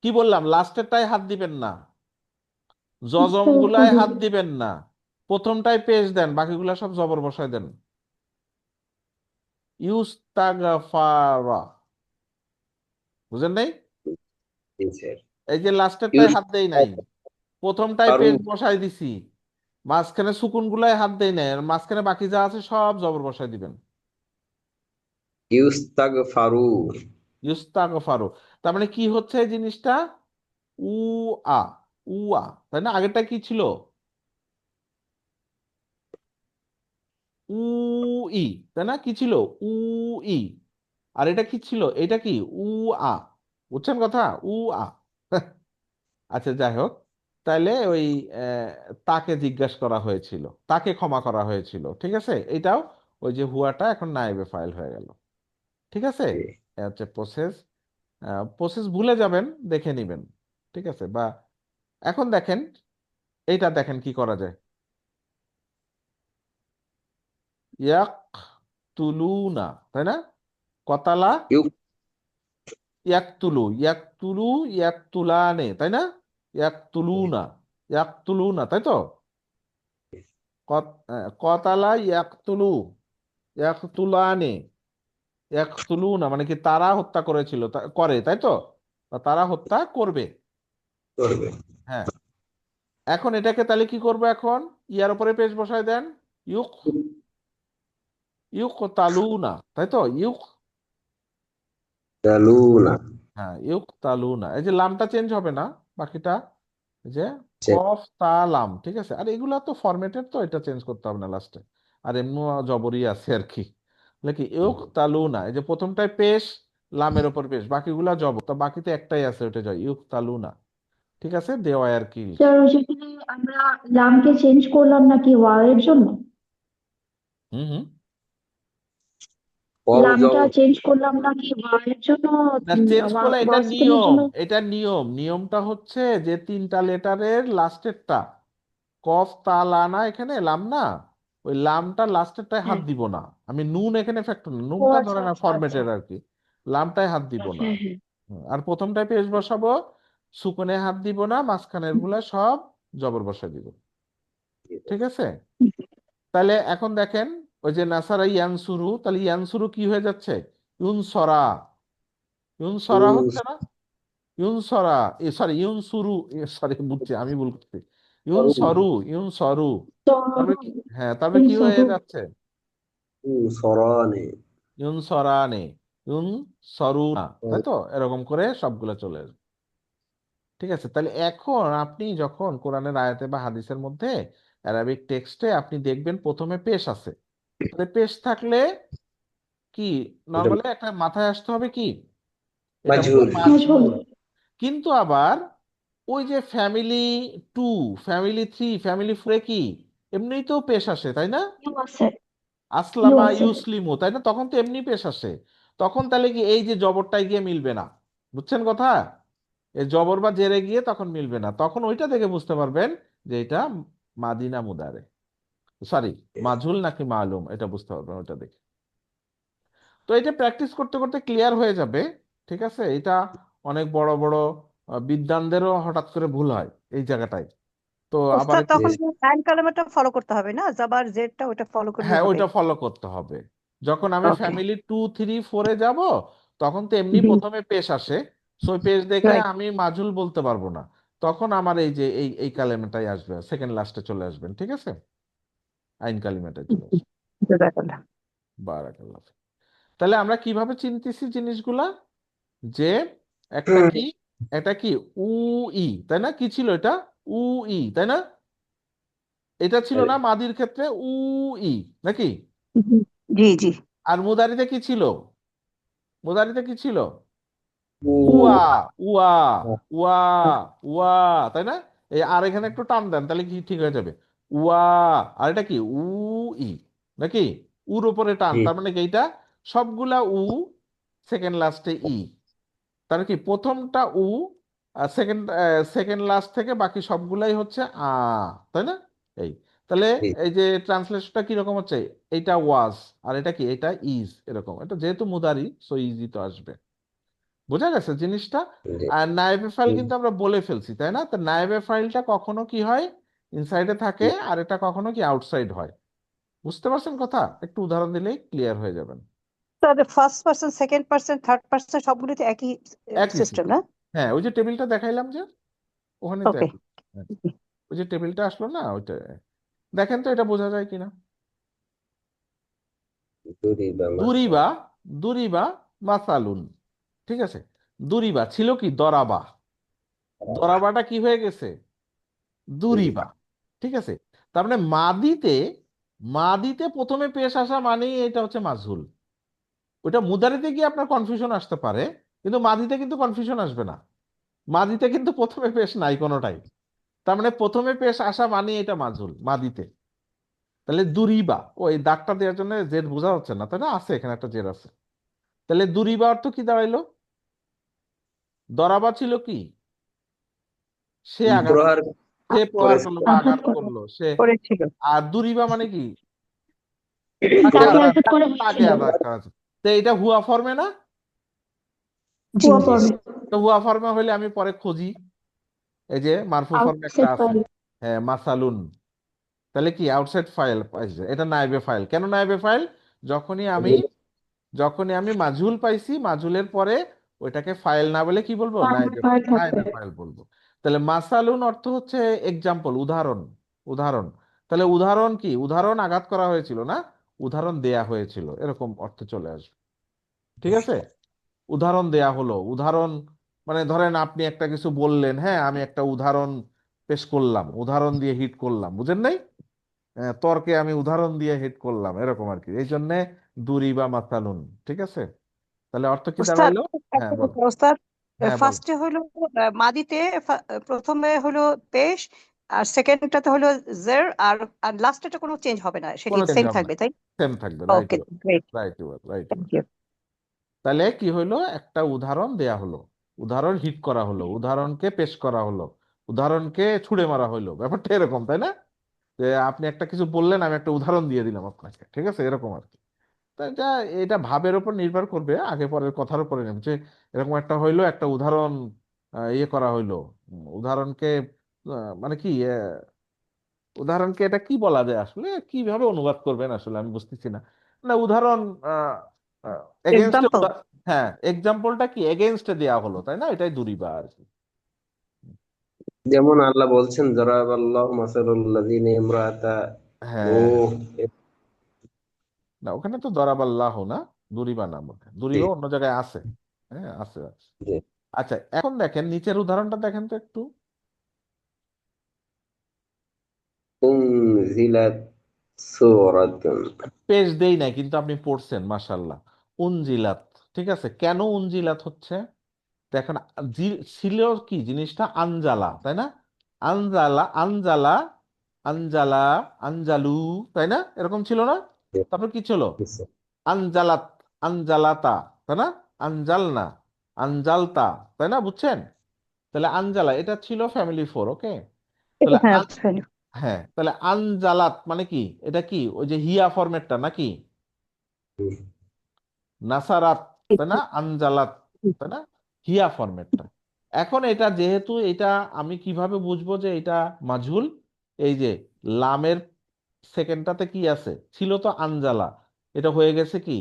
কি বললাম, লাস্টেরটায় হাত দিবেন না, জজম গুলায় ইস্তাগফিরু। হাত দিবেন না, প্রথমটায় পেশ দেন, বাকিগুলা সব জবর বসায় দেন। ইউস্তাগফারা, বুঝেন নাই? জি স্যার। এই যে লাস্টেরটায় হাত দেই নাই, প্রথমটায় ফারু। পেশ বসায় দিছি, মাঝখানে সুকুন গুলায় হাত দেই নাই, আর মাঝখানে বাকি যা আছে সব জবর বসায় দিবেন। ইউস্তাগ ফারু। ইউস্তাগফারু, তার মানে কি হচ্ছে এই জিনিসটা, উ আ, উ আ, তাই না, আগেরটা কি ছিল, উ ই, তাই না, কি ছিল, উ ই, আর এটা কি ছিল, এটা কি উ আ, বুঝছেন কথা, উ আ। আচ্ছা, যাই হোক, তাইলে ওই তাকে জিজ্ঞাসা করা হয়েছিল, তাকে ক্ষমা করা হয়েছিল, ঠিক আছে। এটাও ওই যে হুয়াটা এখন নায়েবে ফাইল হয়ে গেল, ঠিক আছে। জি। এ হচ্ছে প্রসেস। প্রসেস ভুলে যাবেন, দেখে নিবেন, ঠিক আছে। বা এখন দেখেন, এইটা দেখেন কি করা যায়। ইয়াক তুলুনা, তাই না? কতালা, ইউ ইয়াকতুলু, ইয়াকতুলু, ইয়াকতুলানে, তাই না? ইয়াকতুলুনা, ইয়াকতুলুনা, তাই তো। কতালা, ইয়াকতুলু, ইয়াকতুলানে, ইয়াকতুলুনা মানে কি তারা হত্যা করেছিল, করে, তাই তো। বা তারা হত্যা করবে। করবে। হ্যাঁ, এখন এটাকে তাহলে কি করবো এখন? ইয়ার উপরে পেশ বসায় দেন। ইউক, ইউক তালুনা, তাই তো। ইউক, তালুনা। হ্যাঁ ইউক তালুনা, এই যে লামটা চেঞ্জ হবে না, বাকিটা এই যে চেক। কফ তা লাম, ঠিক আছে। আর এগুলা তো ফরম্যাটেড, তো এটা চেঞ্জ করতে হবে না লাস্টে। আর এমনি জবরই আছে আর কি। কি ইউক তালুনা, এই যে প্রথমটায় পেশ, লামের ওপর পেশ, বাকিগুলা জবর, তো বাকিতে একটাই আছে, ওটা যায় ইউক তালুনা, ঠিক আছে। দেওয়া আর কি। স্যার সেখানে আমরা লামকে চেঞ্জ করলাম নাকি ওয়াওয়ের জন্য? হুম হুম। ওয়াও লামটা জবর। চেঞ্জ করলাম নাকি ওয়াওয়ের জন্য? না, চেঞ্জ করলে এটা ওয়াও সেকেন্ডের নিয়ম, জন্য? এটা নিয়ম। নিয়মটা হচ্ছে যে তিনটা লেটারের লাস্টেরটা, কফ তা লা না, এখানে লাম না, ওই লামটা লাস্টেরটায় হাত হ্যাঁ। দিব না। আমি নুন এখানে ফ্যাক্টর না, ও নুনটা আচ্ছা ধরে না আচ্ছা আচ্ছা। ফরম্যাটের আর কি। লামটায় হাত দিব না। হ্যাঁ হ্যাঁ। আর প্রথমটায় পেশ বসাবো, সুকুনে হাত দিব না, মাঝখানের গুলা সব জবর বসাই দিব, ঠিক আছে। তাহলে এখন দেখেন, ওই যে নাসারা ইয়ানসুরু, তাহলে ইয়ানসুরু কি হয়ে যাচ্ছে? ইউনসরা, ইউনসরা ইউস হচ্ছে না? ইউনসরা, সরি ইউনসুরু, সরি বুঝছি, আমি ভুল করছি। ইউনসরু, ইউনসরু, তো তারপরে কি? হ্যাঁ, তারপরে এই কি হয়ে সরু। যাচ্ছে? সরানে। ইউনসরানে, ইউনসরুনা, তাই তো। এরকম করে সবগুলো চলে আসবে, ঠিক আছে। তাহলে এখন আপনি যখন কোরআনের আয়াতে বা হাদিসের মধ্যে অ্যারাবিক টেক্সটে আপনি দেখবেন প্রথমে পেশ আছে, তাহলে পেশ থাকলে কি এটা নর্মালি একটা মাথায় আসতে হবে কি, এটা হচ্ছে মাজহুর। মাঝহুল। মাজহুর। কিন্তু আবার ওই যে ফ্যামিলি 2, ফ্যামিলি 3, ফ্যামিলি 4 কি এমনিই তো পেশ আসে, তাই না? ইউ আছে। ইউ আসলামা আছে। ইউসলিমু, তাই না, তখন তো এমনি পেশ আসে। তখন তাহলে কি এই যে জবরটাই গিয়ে মিলবে না, বুঝছেন কথা? এই জবর বা জেরে গিয়ে তখন মিলবে না, তখন ওইটা দেখে বুঝতে পারবেন যে এটা মাদিনা মুদারে, সরি মাজহুল নাকি মালুম, এটা বুঝতে পারবেন ওইটা দেখে। তো এটা প্র্যাকটিস করতে করতে ক্লিয়ার হয়ে যাবে, ঠিক আছে। এটা অনেক বড় বড় বিদ্বানদেরও হঠাৎ করে ভুল হয় এই জায়গাটায়। তো আবার ওস্তাদ একটু, তখন হ্যান্ড কালামাটা ফলো করতে হবে না, জাবার জেডটা ওটা ফলো করলেই হ্যাঁ হবে। ওইটা ফলো করতে হবে। যখন আমি ওকে। ফ্যামিলি 2, 3, 4-এ যাব, তখন তো এমনি প্রথমে পেশ আসে, সো পেশ দেখে রাইট। আমি মাজুল বলতে পারবো না। তখন আমার এই যে এই কালেমাটাই আসবে, সেকেন্ড লাস্টে চলে আসবেন, ঠিক আছে। আইন কালিমাটাই চলে আসবে। জাযাকাল্লাহ। বারাকাল্লাহ ফিক। তাহলে আমরা কিভাবে চিনতেছি জিনিসগুলা? যে একটা হুম। কি, এটা কি উ ই, তাই না? কি ছিল এটা? উ ই, তাই না? এটা ছিল না মাদির ক্ষেত্রে উ ই, নাকি? জি জি। আর মুদারিতে কি ছিল? মুদারিতে কি ছিল? উয়া, উ উয়া, উয়া, উয়া, তাই না? এই আর এখানে একটু টান দেন, তাহলে কি ঠিক হয়ে যাবে। উয়া, আর এটা কি উ ই, নাকি? উর উপরে টান, জি। তার মানে কি এইটা সবগুলা উ, সেকেন্ড লাস্টে ই। তার কি প্রথমটা উ, আর সেকেন্ড সেকেন্ড লাস্ট থেকে বাকি সবগুলাই হচ্ছে তাই না? এই, তাহলে জি। এই যে ট্রান্সলেশনটা কি রকম হচ্ছে, এটা ওয়াজ, আর এটা কি, এটা ইজ, এরকম। এটা যেহেতু মুদারি, সো ইজি তো আসবে। বোঝা গেছে জিনিসটা? জি। আর নায়েবে ফাইল হুম। কিন্তু আমরা বলে ফেলছি, তাই না? তো নায়েবে ফাইলটা কখনো কি হয়, ইনসাইডে থাকে, আর এটা কখনো কি আউটসাইড হয়। বুঝতে পারছেন কথা? একটু উদাহরণ দিলেই ক্লিয়ার হয়ে যাবেন। তাহলে first person, second person, third person সবগুলোতে একই একই সিস্টেম system। না? হ্যাঁ, ওই যে টেবিলটা দেখাইলাম যে, ওখানে তো ওকে। একই। হ্যাঁ, ওই যে টেবিলটা আসলো না, ওইটা দেখেন তো, এটা বোঝা যায় কিনা। দুরিবা মাসা। দুরিবা, দুরিবা মাসালুন, ঠিক আছে। দুরিবা ছিল কি দরাবা, দরাবাটা কি হয়ে গেছে দুরিবা, ঠিক আছে। তার মানে মাদিতে, মাদিতে প্রথমে পেশ আসা মানেই এটা হচ্ছে মাজহুল। ওটা মুদারিতে গিয়ে আপনার কনফিউশন আসতে পারে, কিন্তু মাদিতে কিন্তু কনফিউশন আসবে না। মাদিতে কিন্তু প্রথমে পেশ নাই কোনোটাই, তার মানে প্রথমে পেশ আসা মানে এটা মাজহুল মাদিতে। তাহলে দুরিবা, ওই দাগটা দেওয়ার জন্য জের বোঝা হচ্ছে না, তাই না? আছে এখানে একটা জের আছে। তাহলে দুরিবা অর্থ কি দাঁড়াইলো? দরাবা ছিল কি? সে আঘাত, প্রহার সে প্রহার করেছে। করলো বা আঘাত আঘাত করে করলো সে। করেছিল। আর দুরিবা মানে কি? তাকে তাকে প্রহার আঘাত, আঘাত করা তাকে হয়েছিল আঘাত করা হচ্ছে। তো এটা হুয়া ফর্মে না? জি হুয়া জি, ফর্মে তো হুয়া ফর্মে হলে আমি পরে খুঁজি, এই যে মারফু ফর্মে একটা আউটসাইড আছে, ফাইল। হ্যাঁ মাসালুন। তাহলে কি আউটসাইড ফাইল পাইছে, এটা নাইবে ফাইল। কেন নাইবে ফাইল? যখনই আমি যখনই আমি মাজহুল পাইছি, মাজহুলের পরে ওইটাকে ফাইল না বলে কি বলবো? নাইবে নাইবে, ফাইল থাকবে। নাইবে ফাইল বলবো। তাহলে মাসালুন অর্থ হচ্ছে এক্সাম্পল, উদাহরণ, উদাহরণ। তাহলে উদাহরণ কি? উদাহরণ আঘাত করা হয়েছিল না, উদাহরণ দেয়া হয়েছিল, এরকম অর্থে চলে আসবে। ঠিক আছে? উদাহরণ দেয়া হলো, উদাহরণ মানে ধরেন আপনি একটা কিছু বললেন, হ্যাঁ আমি একটা উদাহরণ পেশ করলাম, উদাহরণ দিয়ে হিট করলাম, বুঝেন নাই? তর্কে আমি উদাহরণ দিয়ে হিট করলাম, এরকম আর কি। এই জন্যে দুরি বা মাতালুন। ঠিক আছে? তাহলে অর্থ কি ওস্তাদ, দাঁড়াইলো? হ্যাঁ একটা বল। কথা ওস্তাদ, হ্যাঁ বল। ফার্স্টে হলো মাদিতে, প্রথমে হলো পেশ, আর সেকেন্ডটাতে হলো জের, আর লাস্টেটা কোনো চেঞ্জ হবে না, সেটি কোনো চেঞ্জ সেম হবে না, থাকবে, তাই? সেম থাকবে। Right okay, your, great, right your, right thank your. You. তাহলে কি হইলো? একটা উদাহরণ দেয়া হলো, উদাহরণ হিট করা হলো, উদাহরণকে পেশ করা হলো, উদাহরণকে ছুড়ে মারা হলো, ব্যাপারটা এরকম, তাই না? যে আপনি একটা কিছু বললেন, আমি একটা উদাহরণ দিয়ে দিলাম আপনাকে, ঠিক আছে? এরকম আর কি। তা এটা, এটা ভাবের উপর নির্ভর করবে, আগে পরের কথার উপরে নেবে যে এরকম একটা হইলো, একটা উদাহরণ ইয়ে করা হইলো। উদাহরণকে মানে কি উদাহরণকে এটা কি বলা যায় আসলে, কিভাবে অনুবাদ করবেন আসলে আমি বুঝতেছি না। না উদাহরণ এগেনস্টে, এক্সাম্পল। হ্যাঁ এক্সাম্পলটা কি এগেনস্টে দেয়া হলো, তাই না? এটাই দুরিবা আর কি। যেমন আল্লাহ বলছেন জরাবাল্লাহু মাসালুল্লাযিনা ইমরাআতা হ্যাঁ, নূহ। না ওখানে তো দরাবাল্লাহ না, দুরিবা নাম, ওখানে জি, দুরিবা অন্য জায়গায় আছে। হ্যাঁ আছে, আছে। জি। আচ্ছা এখন দেখেন নিচের উদাহরণটা দেখেন তো একটু। উনজিলাত সূরাতুন। পেজ দেই নাই কিন্তু আপনি পড়ছেন মাশাল্লাহ। উনজিলাত, ঠিক আছে। কেন উনজিলাত হচ্ছে? দেখেন, ছিল কি জিনিসটা? আনজালা, তাই না? আনজালা, আনজালা, আনজালা, আনজালু, তাই না? এরকম ছিল না? তারপর কি ছিল? আনজালাত, আনজালাতা, তাই না? আনজালনা, আনজালতা, তাই না? বুঝছেন? তাহলে আনজালা এটা ছিল ফ্যামিলি ফোর, ওকে। তাহলে হ্যাঁ, হ্যাঁ, তাহলে আনজালাত মানে কি? এটা কি ওই যে হিয়া ফরম্যাটটা নাকি? নাসারাত, তাই না? আনজালাত, তাই না? হিয়া ফরম্যাটটা। এখন এটা যেহেতু এটা, আমি কিভাবে বুঝবো যে এটা মাজহুল? এই যে লামের সেকেন্ডটাতে কি আছে? ছিল তো আনজালা, এটা হয়ে গেছে কি?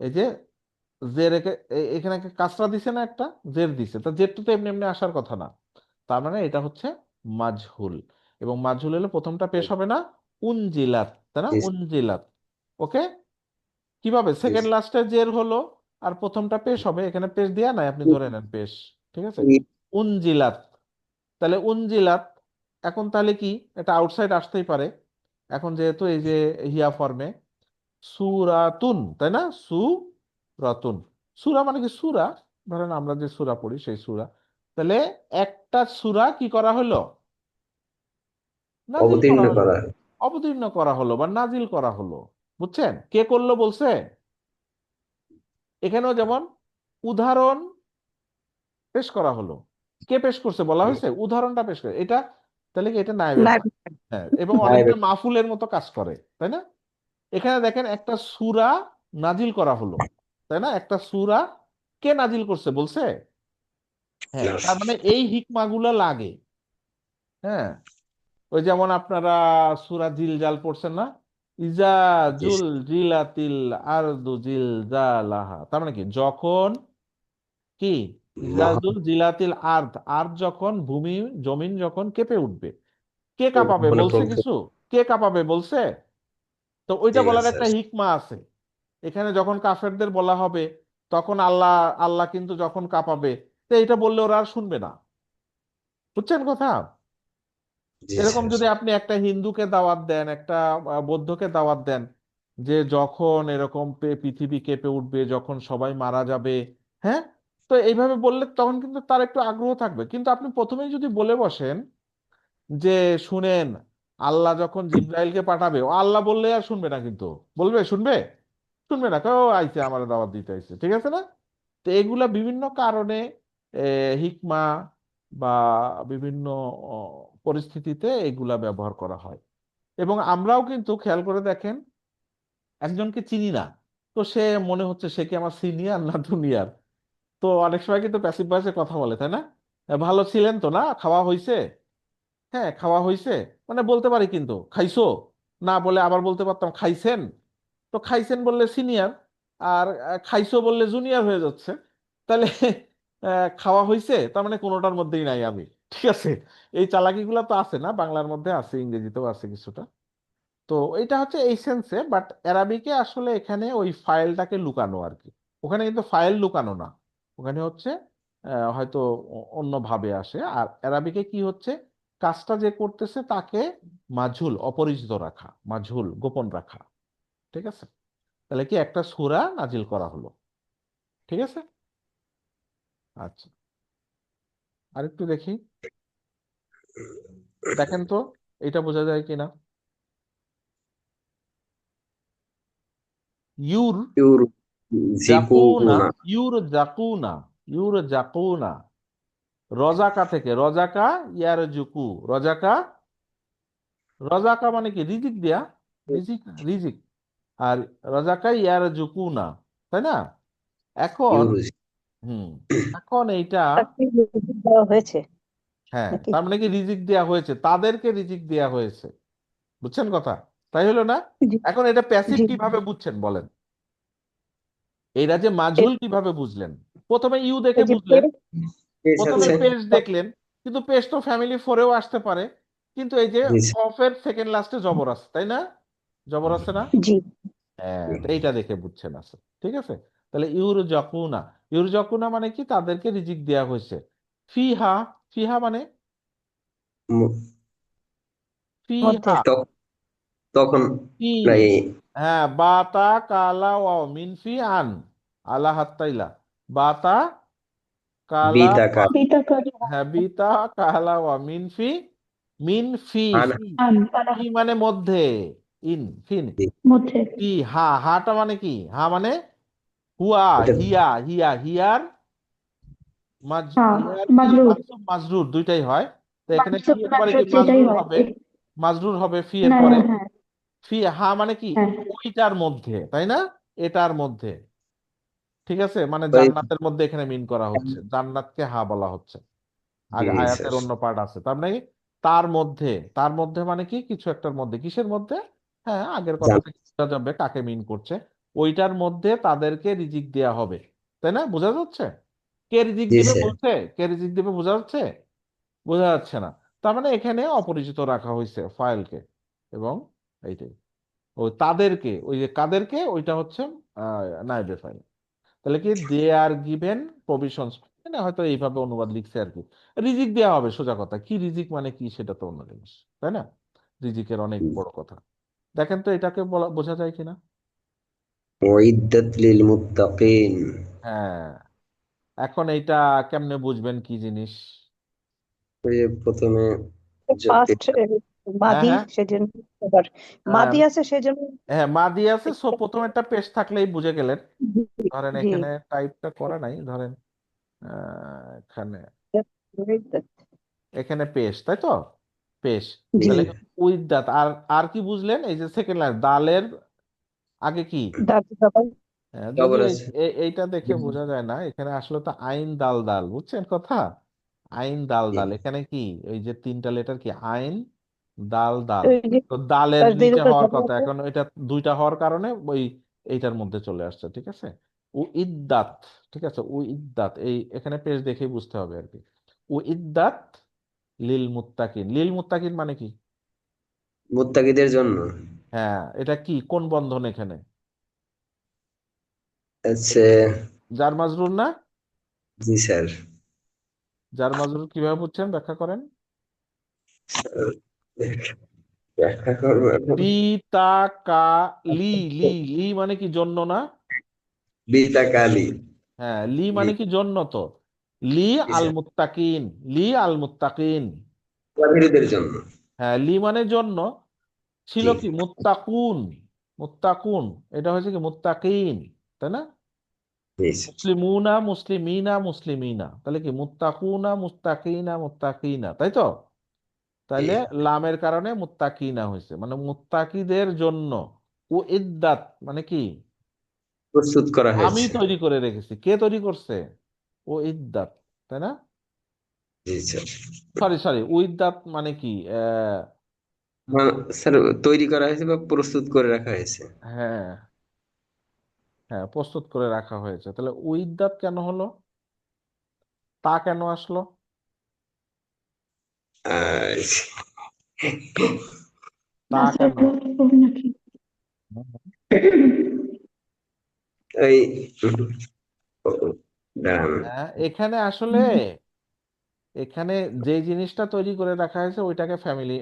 এই যে জের, এখানে একটা কাসরা দিছে না, একটা জের দিছে, তা জেরটা তো এমনি এমনি আসার কথা না। তার মানে এটা হচ্ছে মাজহুল। এবং মাজহুল হলে প্রথমটা পেশ হবে না? উনজিলাত, তাই না? জি, উনজিলাত। ওকে। কিভাবে? জি, সেকেন্ড লাস্টে জের হলো, আর প্রথমটা পেশ হবে, এখানে পেশ দিয়া নাই, আপনি ধরে নেন পেশ। ঠিক আছে? জি। উনজিলাত, তাহলে উনজিলাত। এখন তাহলে কি এটা আউটসাইড আসতেই পারে। এখন যেহেতু এই যে হিয়া ফর্মে, সুরাতুন, তাই না? সুরাতুন, সুরা মানে কি? সুরা, ধরেন আমরা যে সুরা পড়ি সেই সুরা। তাহলে একটা সুরা কি করা হলো? নাজিল করা অবতীর্ণ হলো, করা। অবতীর্ণ করা হলো বা নাজিল করা হলো। বুঝছেন? কে করলো বলছে? এখানেও যেমন উদাহরণ পেশ করা হলো, কে পেশ করছে বলা হয়েছে? উদাহরণটা পেশ করে এটা। তাহলে কি এটা নায়েবে না, ফাইল? হ্যাঁ, এবং নায়েবে। অনেকটা মাফুলের মতো কাজ করে, তাই না? এখানে দেখেন একটা সূরা নাজিল করা হলো, তাই না? একটা সূরা কে নাজিল করছে বলছে? হ্যাঁ, তার মানে এই হিকমাগুলো লাগে। হ্যাঁ, ওই যেমন আপনারা সূরা জিলজাল পড়ছেন না? ইজা জি, জুল জিলাতিল আরদু জিলজালাহা, তার মানে কি? যখন কি? মহা ইজাজুল জিলাতিল আর্দ, আর্দ যখন, ভূমি জমিন যখন কেঁপে উঠবে। কে কাঁপাবে মানে বলছে প্রজ্ঞা। কিছু? কে কাঁপাবে বলছে? তো ওইটা জি না বলার স্যার। একটা হিকমা আছে। এখানে যখন কাফেরদের বলা হবে, তখন আল্লাহ, আল্লাহ কিন্তু যখন কাঁপাবে, তো এটা বললে ওরা আর শুনবে না। বুঝছেন কথা? জি এরকম স্যার। যদি আপনি একটা হিন্দুকে দাওয়াত দেন, একটা বৌদ্ধকে দাওয়াত দেন, যে যখন এরকম পৃথিবী কেঁপে উঠবে, যখন সবাই মারা যাবে, হ্যাঁ, তো এইভাবে বললে তখন কিন্তু তার একটু আগ্রহ থাকবে। কিন্তু আপনি প্রথমেই যদি বলে বসেন যে শুনেন, আল্লাহ যখন জিব্রাইলকে পাঠাবে, ও আল্লাহ বললে আর শুনবে না, কিন্তু বলবে, শুনবে? শুনবে না, কেউ আইছে আমার দাওয়াত দিতে আইছে, ঠিক আছে না? তো এগুলা বিভিন্ন কারণে হিকমা বা বিভিন্ন ও, পরিস্থিতিতে এগুলা ব্যবহার করা হয়। এবং আমরাও কিন্তু খেয়াল করে দেখেন, একজনকে চিনি না, তো সে মনে হচ্ছে সে কি আমার সিনিয়র না জুনিয়র, তো অনেক সময় কিন্তু প্যাসিভ ভয়েসে কথা বলে, তাই না? ভালো ছিলেন তো, না খাওয়া হয়েছে? হ্যাঁ খাওয়া হয়েছে, মানে বলতে পারি, কিন্তু খাইছো না বলে আবার বলতে পারতাম খাইছেন। তো খাইছেন বললে সিনিয়র, আর খাইছো বললে জুনিয়র হয়ে যাচ্ছে। তাহলে খাওয়া হয়েছে তার মানে কোনোটার মধ্যেই নাই আমি, ঠিক আছে? এই চালাকিগুলো তো আছে না, বাংলার মধ্যে আছে, ইংরেজিতেও আছে কিছুটা। তো এটা হচ্ছে এই সেন্সে, বাট অ্যারাবিকে আসলে এখানে ওই ফাইলটাকে লুকানো আর কি। ওখানে কিন্তু ফাইল লুকানো না, ওখানে হচ্ছে হয়তো অন্য ভাবে আসে। আর অ্যারাবিকে কি হচ্ছে, কাজটা যে করতেছে তাকে মাঝুল, অপরিচিত রাখা, মাঝুল, গোপন রাখা, ঠিক আছে? তাহলে কি একটা সূরা নাজিল করা হলো, ঠিক আছে? আচ্ছা, আরেকটু দেখি, দেখেন তো এটা বোঝা যায় কিনা। ইউর জাকুনা, ইউরজিকুনা। ইউর জাকুনা, ইউর জাকুনা, রজাকা থেকে, রজাকা ইয়ারজুকু, রজাকা, রজাকা মানে কি রিজিক দেয়া, রিজিক, রিজিক। আর রজাকা ইয়ারজুকু না, তাই না? এখন ইউরজি হুম, এখন এইটা, তাকে দেওয়া হয়েছে হ্যাঁ নাকি? তার মানে কি রিজিক দেয়া হয়েছে, তাদেরকে রিজিক দেয়া হয়েছে, বুঝছেন কথা? তাই হলো না? জি এখন এটা প্যাসিভ জি। কিভাবে বুঝছেন বলেন? এরা যে এ- মাঝুল কিভাবে বুঝলেন? প্রথমে ইউ দেখে এই যে বুঝলেন, পেশ প্রথমে আছে। পেশ দেখলেন, কিন্তু পেশ তো ফ্যামিলি ফোরেও আসতে পারে, কিন্তু এই যে জি স্যার। কফের সেকেন্ড লাস্টে জবর আছে, তাই না? জবর আছে না? জি হ্যাঁ, তো এইটা দেখে বুঝছেন আছে, ঠিক আছে? তাহলে ইউর জকুনা, ইউর জকুনা মানে কি তাদেরকে রিজিক দেয়া হয়েছে। ফিহা, ফিহা মানে ম- মধ্যে। ফিহা, তখ- তখন ফি, না হ্যাঁ বাতা কালা ওয়াও মিন ফি আন, আলা হাত্তাইলা, বাতা কালা ওয়া, বিতাকা বিতাকারি হ্যাঁ বিতা কালা ওয়া মিন ফি, মিন ফি, আন ফি, আন আলা ফি মানে মধ্যে, ইন, ফিন, মধ্যে। ফি, হা, হাটা মানে কি, হা মানে হুয়া, এটা হিয়া, হিয়া, হিয়ার হ্যাঁ ইয়ার কি মাজরুর, মানসুব মাজরুর দুইটাই হয়। তো এখানে ফি মানসুব এর পরে কি মাজরুর যেটাই মাজরুর হয় হবে, মাজরুর হবে ফি এর না পরে। হ্যাঁ ফি, হা মানে কি হ্যাঁ ওইটার মধ্যে, তাই না? এটার মধ্যে, ঠিক আছে? মানে ওই জান্নাতের মধ্যে এখানে মিন করা হচ্ছে, জান্নাতকে হা বলা হচ্ছে। জি আগে স্যার। আয়াতের অন্য পার্ট আছে, তার মানে কি তার মধ্যে, তার মধ্যে মানে কি কিছু একটার মধ্যে, কিসের মধ্যে? হ্যাঁ আগের কথা জান- থেকে বোঝা যাবে কাকে মিন করছে। ওইটার মধ্যে তাদেরকে রিজিক দেয়া হবে, তাই না? বোঝা যাচ্ছে? কে রিজিক জি দিবে স্যার। বলছে, কে রিজিক দিবে বোঝা যাচ্ছে? বোঝা যাচ্ছে না। তার মানে এখানে অপরিচিত রাখা হয়েছে ফাইলকে, এবং এইটাই, ওই তাদেরকে, ওই যে কাদেরকে, ওইটা হচ্ছে নাইবে ফাইল। তাহলে কি দে আর গিভেন প্রভিশনস, মানে হয়তো এইভাবে অনুবাদ লিখছে আর কি। রিজিক দেওয়া হবে, সোজা কথা, কি রিজিক মানে কি সেটা তো অন্য জিনিস, তাই না? রিজিকের অনেক বড় কথা। দেখেন তো এটাকে বলা, বোঝা যায় কিনা। উইদ্দাত লিল মুত্তাকিন। হ্যাঁ, এখন এইটা কেমনে বুঝবেন কি জিনিস? ওই যে প্রথমে ফার্স্ট হ্যাঁ মাদি হ্যাঁ, সেজন্য আবার আহ, মাদি আছে সেজন্য। হ্যাঁ মা দিয়ে আছে, সো প্রথম একটা পেশ থাকলেই বুঝে গেলেন। জি ধরেন জি। এখানে টাইপটা করা নাই, ধরেন এখানে, এখানে পেশ, তাই তো? পেশ, জি তাহলে উইথ দাঁত, আর আর কি বুঝলেন? এই যে সেকেন্ড লাইন, দালের আগে কি? দাদু বাবা। যদিও খবর আছে। এইটা দেখে বোঝা যায় না, এখানে আসলে তো আইন দাল দাল, বুঝছেন কথা? আইন দাল জি দাল, এখানে কি ওই যে তিনটা লেটার কি, আইন দাল দাল, ওই যে তো দালের তাসদিদের নিচে উপর হওয়ার দাদু কথা, আছে। এখন এটা দুইটা হওয়ার কারণে ওই এইটার মধ্যে চলে আসছে, ঠিক আছে? ও ইদ্দাত, ঠিক আছে, ও ইদ্দাত, এই এখানে পেজ দেখেই বুঝতে হবে আর কি। ও ইদ্দাত লিল মুত্তাকিন, লিল মুত্তাকিন মানে কি? মুত্তাকিদের জন্য। হ্যাঁ এটা কি, কোন বন্ধন এখানে? আচ্ছা। জার মাজরুর না? জি স্যার। জার মাজরুর কিভাবে বুঝছেন, ব্যাখ্যা করেন। ব্যাখ্যা করবো এখন। বি তা কা লি, লি, লি মানে কি জন্য না? বিতাকালি। হ্যাঁ লি লি মানে কি জন্য তো, লি জি আল স্যার। মুত্তাকিন, লি আল মুত্তাকিন, আল্লাভীরুদের জন্য। হ্যাঁ, লিমানের জন্য ছিল জি কি মুত্তাকুন। মুত্তাকুন এটা হয়েছে কি মুত্তাকিন, তাই না? জি স্যার। মুসলিমুনা মুসলিমিনা মুসলিমিনা, তাহলে কি মুত্তাকুনা মুত্তাকিনা মুত্তাকিনা, তাই তো? জি, তাইলে লামের কারণে মুত্তাকিনা হয়েছে, মানে মুত্তাকিদের জন্য। ও ইদ্দাত মানে কি প্রস্তুত করা আমি হয়েছে। তৈরি করে রেখেছি। কে তৈরি করছে? ও ইদ্দাত, তাই না? জি স্যার। সরি সরি, উইদ্দাত মানে কি স্যার, তৈরি করা হয়েছে বা প্রস্তুত করে রাখা হয়েছে। হ্যাঁ হ্যাঁ, প্রস্তুত করে রাখা হয়েছে। তাহলে উইদ্দাত কেন হলো? তা কেন আসলো? আর তা নাসের কেন? করবে নাকি? ওই দাঁড়ান। হ্যাঁ, এখানে আসলে এখানে যে জিনিসটা তৈরি করে রাখা হয়েছে ওইটাকে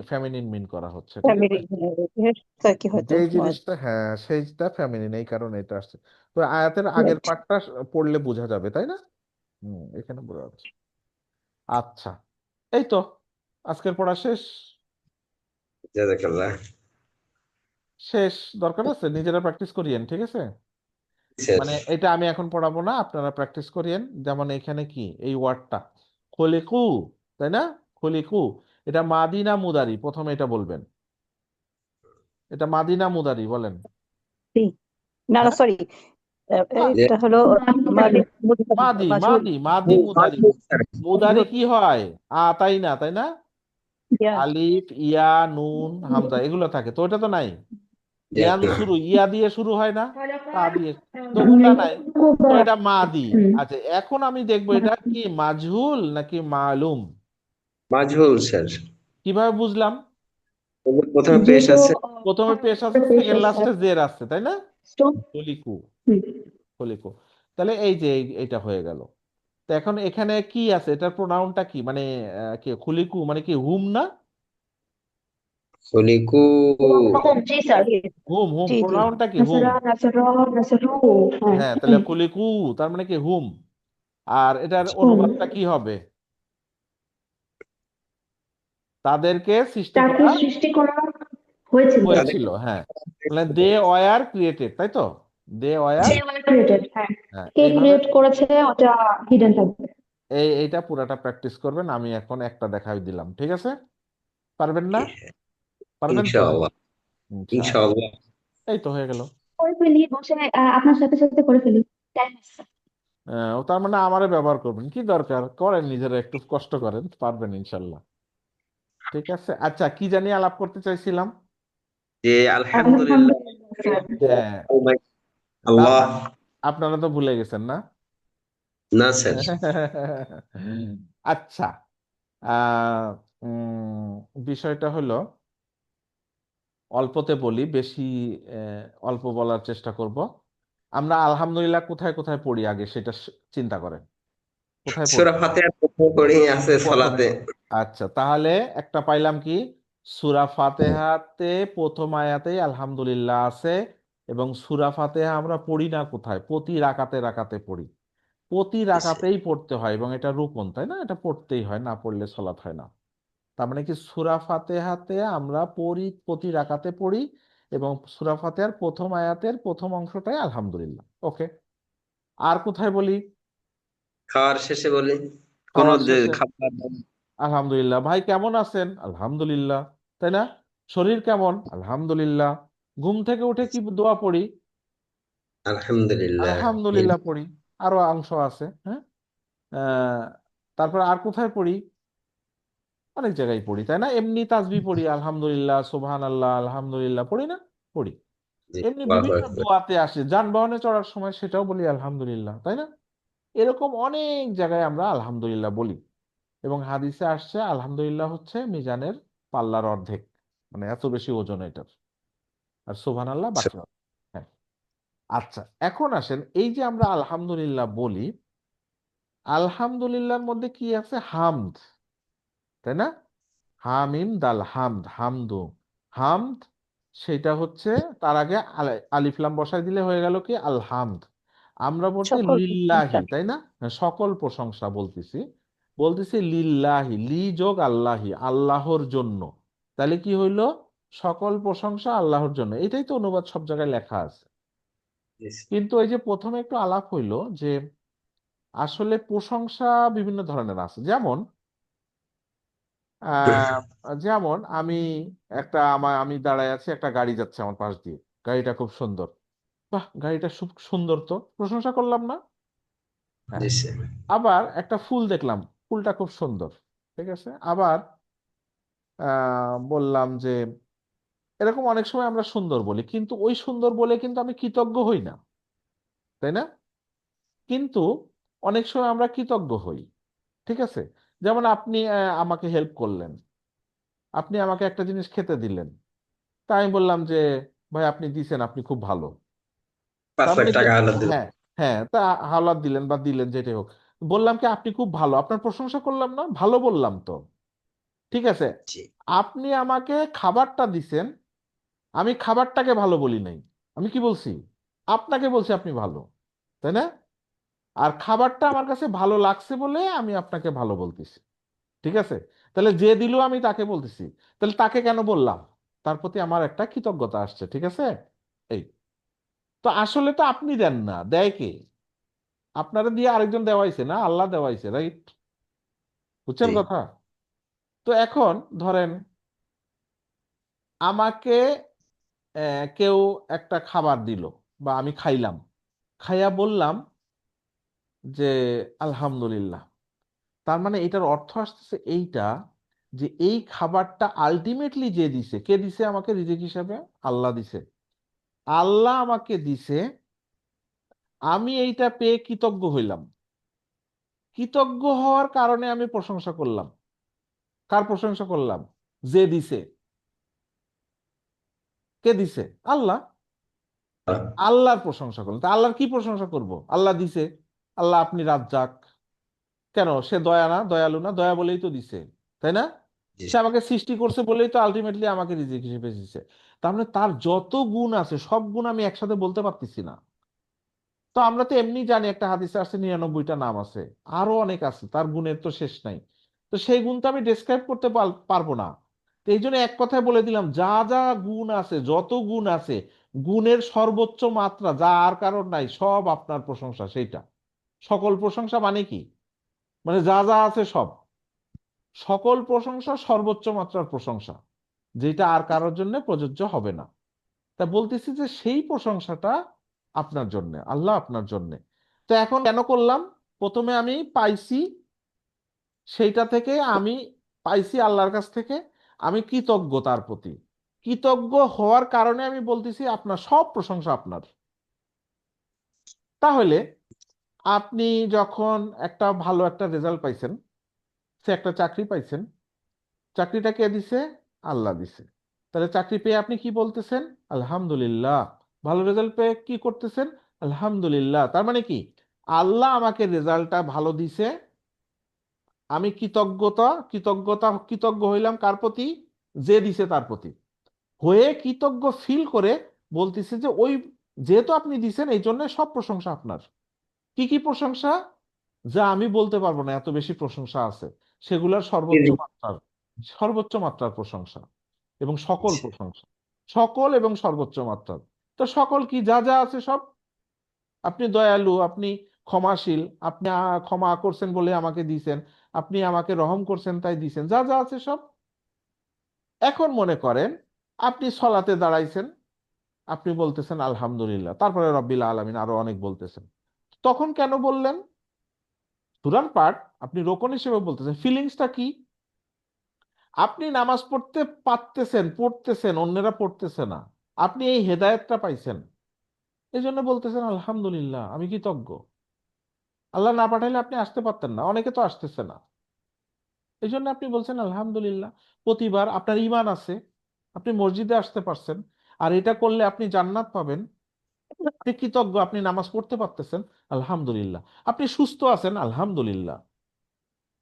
ফ্যামিলিন মিন করা হচ্ছে, ঠিক আছে? ফ্যামিলি কি হয়তো যে জিনিসটা, হ্যাঁ সেইটা ফ্যামিলিন, এই কারণে এটা আসছে। তো আয়াতের আগের রাইট। পার্টটা পড়লে বোঝা যাবে, তাই না? এখানে বোঝা যাচ্ছে। আচ্ছা, এই তো আজকের পড়া শেষ। জাযাকাল্লাহ। শেষ। দরকার আছে নিজেরা প্র্যাকটিস করিয়েন, ঠিক আছে? স্যার, মানে এটা আমি এখন পড়াবো না, আপনারা প্র্যাকটিস করিয়েন। যেমন এখানে কি এই ওয়ার্ডটা খলিকু, তাই না? খলিকু, এটা মাদি না মুদারি? প্রথমে এটা বলবেন, এটা মাদি না মুদারি বলেন। না না হ্যাঁ, সরি, মা- যে এটা হলো মাদি। মাদি মাজহুর। মাদি মাদি মুদারি। স্যার, মুদারি কি হয়? তাই না, তাই না? ইয়া আলিফ ইয়া নুন হামজা এগুলো থাকে, তো ওটা তো নাই। যে ইয়ান না, শুরু ইয়া দিয়ে শুরু হয় না, তা দিয়ে, তো ওটা নাই, তো এটা মাদি। আচ্ছা, এখন আমি দেখবো এটা কি মাজহুল নাকি মালুম। মাজহুল স্যার। কিভাবে বুঝলাম? প্রথমে পেশ যেহেতু আছে। প্রথমে পেশ আছে, পেশ সেকেন্ড আছে, লাস্টে জের আছে, তাই না? তো খলিকু, হুম, খলিকু। তাহলে এই যে এইটা হয়ে গেল। তো এখন এখানে কি আছে, এটার প্রোনাউনটা কি, মানে কি খুলিকু মানে কি হুম না? খলিকু। জি স্যার। হুম হুম, জি জি প্রোনাউনটা কি হুম। নাসারা, নাসারা, নাসারু, হ্যাঁ, হ্যাঁ, তাহলে খুলিকু তার মানে কি হুম। আর এটার হুম। অনুবাদটা কি হবে? তাদেরকে সৃষ্টি তাকে করা সৃষ্টি করা হয়েছিল। তাদের হয়েছিল, হ্যাঁ। মানে দে ওয়ার ক্রিয়েটেড, তাই তো? দে ওয়ার, যে ক্রিয়েটেড, হ্যাঁ, হ্যাঁ কে এইভাবে। ক্রিয়েট করেছে ওটা হিডেন থাকবে। এইটা পুরাটা প্র্যাকটিস করবেন। আমি এখন একটা দেখাই দিলাম, ঠিক আছে? পারবেন না? পারবেন তো? ইনশাআল্লাহ। ইনশাআল্লাহ। ইনশাআল্লাহ। এই তো হয়ে গেল। করে ফেলি বসে, আপনার সাথে সাথে করে ফেলি। টাইম আছে। ও তার মানে আমারে ব্যবহার করবেন, কি দরকার, করেন নিজেরা একটু কষ্ট করেন, পারবেন ইনশাল্লাহ। ঠিক আছে, আচ্ছা কি জানি আলাপ করতে চাইছিলাম। যে আলহামদুলিল্লাহ। আলহামদুলিল্লাহ স্যার। হ্যাঁ, তার আল্লাহ। মানে আপনারা তো ভুলে গেছেন না? না স্যার। আচ্ছা, আহ বিষয়টা হলো, অল্পতে বলি, বেশি অল্প বলার চেষ্টা করব। আমরা আলহামদুলিল্লাহ কোথায় কোথায় পড়ি আগে সেটা চিন্তা করেন। কোথায় পড়ি সূরা ফাতিহা প্রথম করে আছে প্রথমে? সালাতে। আচ্ছা, তাহলে একটা পাইলাম কি, সূরা ফাতিহাতে প্রথম আয়াতেই আলহামদুলিল্লাহ আছে। এবং সূরা ফাতিহা আমরা পড়ি না কোথায়? প্রতি রাকাতে রাকাতে পড়ি। প্রতি রাকাতেই পড়তে হয়, এবং এটা রুকন, তাই না? এটা পড়তেই হয়, না পড়লে সলাৎ হয় না। তার মানে কি সূরা ফাতিহাতে আমরা পড়ি, প্রতি রাকাতে পড়ি। এবং সূরা ফাতিহার প্রথম আয়াতের প্রথম অংশটাই আলহামদুলিল্লাহ। ওকে। আর কোথায় বলি? খাওয়ার শেষে বলি, কোন খাওয়ার যে শেষে খাবার। আলহামদুলিল্লাহ। ভাই কেমন আছেন? আলহামদুলিল্লাহ, তাই না? শরীর কেমন? আলহামদুলিল্লাহ। ঘুম থেকে উঠে কি দোয়া পড়ি? আলহামদুলিল্লাহ। আলহামদুলিল্লাহ পড়ি। আরো অংশ আছে, হ্যাঁ। আহ, তারপর আর কোথায় পড়ি? অনেক জায়গায় পড়ি, তাই না? এমনি তাসবিহ পড়ি, আলহামদুলিল্লাহ সুবহান আল্লাহ আলহামদুলিল্লাহ, পড়ি না? পড়ি। জি, এমনি আল্লাহু বিভিন্ন আকবার। দোয়াতে আসে, যানবাহনে চড়ার সময় সেটাও বলি আলহামদুলিল্লাহ, তাই না? এরকম অনেক জায়গায় আমরা আলহামদুলিল্লাহ বলি। এবং হাদিসে আসছে আলহামদুলিল্লাহ হচ্ছে মিজানের পাল্লার অর্ধেক, মানে এত বেশি ওজন এটার। আর সুবহানাল্লাহ বাকি অর্ধেক। হ্যাঁ। আচ্ছা, এখন আসেন, এই যে আমরা আলহামদুলিল্লাহ বলি, আলহামদুলিল্লাহর মধ্যে কি আছে? হামদ, তাই না? হামিম দাল হামদ, হামদু, হামদ। সেটা হচ্ছে, তার আগে আলিফ লাম বসাই দিলে হয়ে গেল কি আলহামদ। আমরা বলছি সকল লিল্লাহি, প্রশংসা। তাই না? সকল প্রশংসা বলতেছি। বলতেছি লিল্লাহি, লি যোগ আল্লাহি, আল্লাহর জন্য। তাহলে কি হইলো? সকল প্রশংসা আল্লাহর জন্য, এটাই তো অনুবাদ সব জায়গায় লেখা আছে। জি স্যার। কিন্তু এই যে প্রথমে একটু আলাপ হইলো যে আসলে প্রশংসা বিভিন্ন ধরনের আছে। যেমন আহ যেমন আমি দাঁড়ায় আছি, একটা গাড়ি যাচ্ছে আমার পাশ দিয়ে, গাড়িটা খুব সুন্দর, বাহ গাড়িটা খুব সুন্দর, তো প্রশংসা করলাম না? হ্যাঁ। জি স্যার। আবার একটা ফুল দেখলাম, ফুলটা খুব সুন্দর, ঠিক আছে। আবার বললাম যে এরকম অনেক সময় আমরা সুন্দর বলি, কিন্তু ওই সুন্দর বলে কিন্তু আমি কৃতজ্ঞ হই না, তাই না? কিন্তু অনেক সময় আমরা কৃতজ্ঞ হই, ঠিক আছে। যেমন আপনি আমাকে হেল্প করলেন, আপনি আমাকে একটা জিনিস খেতে দিলেন, তা আমি বললাম যে ভাই আপনি দিছেন, আপনি খুব ভালো। পাঁচ তার লাখ মানে কি? টাকা হালাত দিল। হ্যাঁ, হ্যাঁ, তা হাওলাত দিলেন বা দিলেন যেটাই হোক, বললাম কি আপনি খুব ভালো, আপনার প্রশংসা করলাম না, ভালো বললাম তো, ঠিক আছে। জি আপনি আমাকে খাবারটা দিছেন, আমি খাবারটাকে ভালো বলি নাই, আমি কি বলছি? আপনাকে বলছি আপনি ভালো, তাই না? আর খাবারটা আমার কাছে ভালো লাগছে বলে আমি আপনাকে ভালো বলতেছি, ঠিক আছে। তাহলে যে দিল আমি তাকে বলতেছি, তাহলে তাকে কেন বললাম? তার প্রতি আমার একটা কৃতজ্ঞতা আসছে, ঠিক আছে। এই, তো আসলে তো আপনি দেন না, দেয় কে? আপনারা দিয়ে আরেকজন দেওয়াইছে না, আল্লাহ দেওয়াইছে, রাইট? বুঝছেন জি কথা? তো এখন ধরেন আমাকে কেউ একটা খাবার দিল, বা আমি খাইলাম, খাইয়া বললাম যে আলহামদুলিল্লাহ। তার মানে এটার অর্থ আসতেছে এইটা, যে এই খাবারটা আলটিমেটলি যে দিছে, কে দিছে আমাকে রিজিক হিসাবে? আল্লাহ দিছে। আল্লাহ আমাকে দিছে, আমি এইটা পেয়ে কৃতজ্ঞ হইলাম। কৃতজ্ঞ হওয়ার কারণে আমি প্রশংসা করলাম। কার প্রশংসা করলাম? যে দিছে। কে দিছে? আল্লাহ। আল্লাহর প্রশংসা করলাম। তা আল্লাহর কি প্রশংসা করব? আল্লাহ দিছে, আল্লাহ আপনি রাজ্জাক। কেন? সে দয়া না, দয়ালু না? দয়া বলেই তো দিছে, তাই না? জি সে আমাকে সৃষ্টি করছে বলেই তো আলটিমেটলি আমাকে রিজিক হিসেবে দিছে। তার মানে তার যত গুণ আছে সব গুণ আমি একসাথে বলতে পারতেছি না। তো আমরা তো এমনি জানি একটা হাদিসে আসছে 99টা নাম আছে, আরো অনেক আছে, তার গুণের তো শেষ নাই। তো সেই গুণ তো আমি ডেসক্রাইব করতে পারবো না। তো এই জন্য এক কথায় বলে দিলাম, যা যা গুণ আছে, যত গুণ আছে, গুণের সর্বোচ্চ মাত্রা যা আর কারণ নাই, সব আপনার প্রশংসা, সেইটা। সকল প্রশংসা মানে কি? মানে যা যা আছে সব, সকল প্রশংসা সর্বোচ্চ মাত্রার প্রশংসা, যেটা আর কারোর জন্য প্রযোজ্য হবে না। তা বলতেছি যে সেই প্রশংসাটা আপনার জন্য, আল্লাহ আপনার জন্য। তো এখন কেন করলাম? প্রথমে আমি পাইছি, সেইটা থেকে আমি পাইছি আল্লাহর কাছ থেকে, আমি কৃতজ্ঞ তার প্রতি। কৃতজ্ঞ হওয়ার কারণে আমি বলতেছি আপনার সব প্রশংসা আপনার। তাহলে আপনি যখন একটা ভালো একটা রেজাল্ট পাইছেন, সে একটা চাকরি পাইছেন, চাকরিটা কে দিছে? আল্লাহ দিছে। তাহলে চাকরি পেয়ে আপনি কি বলতেছেন? আলহামদুলিল্লাহ। ভালো রেজাল্ট পেয়ে কি করতেছেন? আলহামদুলিল্লাহ। তার মানে কি? আল্লাহ আমাকে রেজাল্টটা ভালো দিছে, আমি কৃতজ্ঞ হইলাম কার প্রতি? যে দিছে তার প্রতি। হয়ে কৃতজ্ঞ ফিল করে বলতেছে যে ওই, যেহেতু আপনি দিছেন এই জন্য সব প্রশংসা আপনার। কি কি প্রশংসা? যা আমি বলতে পারবো না, এত বেশি প্রশংসা আছে, সেগুলোর সর্বোচ্চ মাত্রার প্রশংসা, এবং সকল জি প্রশংসা, সকল এবং সর্বোচ্চ মাত্রার। তো সকল কি? যা যা আছে সব। আপনি দয়ালু, আপনি ক্ষমাশীল, আপনি ক্ষমা করছেন বলে আমাকে দিয়েছেন, আপনি আমাকে রহম করছেন তাই দিয়েছেন, যা যা আছে সব। এখন মনে করেন আপনি সলাতে দাঁড়াইছেন, আপনি বলতেছেন আলহামদুলিল্লাহ, তারপরে রব্বিল আলামিন আরো অনেক বলতেছেন। তখন কেন বললেন? সূরার পাঠ, আপনি রোকন হিসেবে বলতেছেন, ফিলিংসটা কি? আপনি নামাজ পড়তে পারতেছেন, পড়তেছেন, অন্যেরা পড়তেছে না, আপনি এই হেদায়েতটা পাইছেন, এই জন্য বলতেছেন আলহামদুলিল্লাহ, আমি কৃতজ্ঞ। আল্লাহ না পাঠাইলে আপনি আসতে পারতেন না, অনেকে তো আসতেছে না, এই জন্য আপনি বলছেন আলহামদুলিল্লাহ। প্রতিবার আপনার ঈমান আছে, আপনি মসজিদে আসতে পারছেন, আর এটা করলে আপনি জান্নাত পাবেন, আপনি কৃতজ্ঞ, আপনি নামাজ পড়তে পারতেছেন, আলহামদুলিল্লাহ। আপনি সুস্থ আছেন, আলহামদুলিল্লাহ।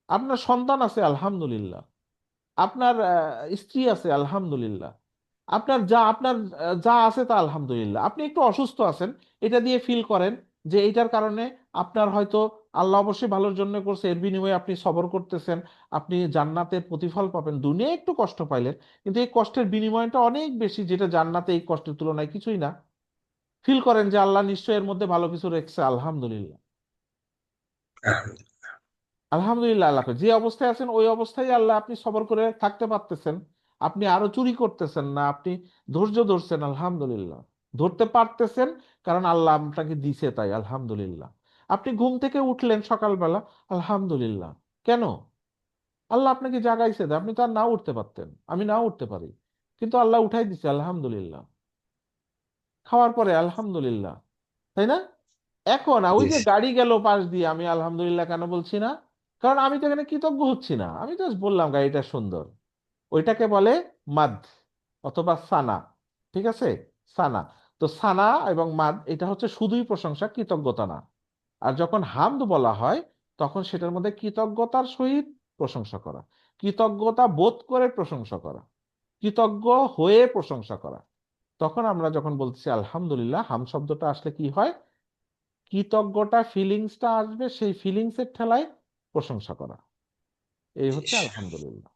আপনার সন্তান আছে, আলহামদুলিল্লাহ। আপনার স্ত্রী আছে, আলহামদুলিল্লাহ। আপনার যা আছে তা আলহামদুলিল্লাহ। আপনি একটু অসুস্থ আছেন, এটা দিয়ে ফিল করেন যে এইটার কারণে আপনার হয়তো আল্লাহ অবশ্যই ভালোর জন্য করছে, এর বিনিময়ে আপনি সবর করতেছেন, আপনি জান্নাতের প্রতিফল পাবেন। দুনিয়ায় একটু কষ্ট পাইলেন, কিন্তু এই কষ্টের বিনিময়টা অনেক বেশি, যেটা জান্নাতে এই কষ্টের তুলনায় কিছুই না। ফিল করেন যে আল্লাহ নিশ্চয়ই এর মধ্যে ভালো কিছু রেখেছে, আলহামদুলিল্লাহ। আলহামদুলিল্লাহ, আল্লাহ যে অবস্থায় আছেন ওই অবস্থায় আল্লাহ আপনি সবর করে থাকতে পারতেছেন, আপনি আরো চুরি করতেছেন না, আপনি ধৈর্য ধরছেন, আলহামদুলিল্লাহ। ধরতে পারতেছেন কারণ আল্লাহ আপনাকে দিছে, তাই আলহামদুলিল্লাহ। আপনি ঘুম থেকে উঠলেন সকালবেলা, আলহামদুলিল্লাহ। কেন? আল্লাহ আপনাকে জাগাইছে, আপনি তো আর না উঠতে পারতেন, আমি না উঠতে পারি, কিন্তু আল্লাহ উঠাই দিছে, আলহামদুলিল্লাহ। খাওয়ার পরে আলহামদুলিল্লাহ, তাই না? এখন ওই যে গাড়ি গেল পাশ দিয়ে, আমি আলহামদুলিল্লাহ কেন বলছি না? কারণ আমি তো এখানে কৃতজ্ঞ হচ্ছি না, আমি তো বললাম গাড়িটা সুন্দর। ওইটাকে বলে মাদ অথবা সানা। ঠিক আছে, সানা। তো সানা এবং মাদ এটা হচ্ছে শুধুই প্রশংসা, কৃতজ্ঞতা না। আর যখন হামদ বলা হয় তখন সেটার মধ্যে কৃতজ্ঞতার সহিত প্রশংসা করা, কৃতজ্ঞতা বোধ করে প্রশংসা করা, কৃতজ্ঞ হয়ে প্রশংসা করা। তখন আমরা যখন বলতেছি আলহামদুলিল্লাহ, হাম শব্দটা আসলে কি হয়? কৃতজ্ঞতা ফিলিংসটা আসবে, সেই ফিলিংসের ঠেলায় প্রশংসা করা। এই হচ্ছে আলহামদুলিল্লাহ।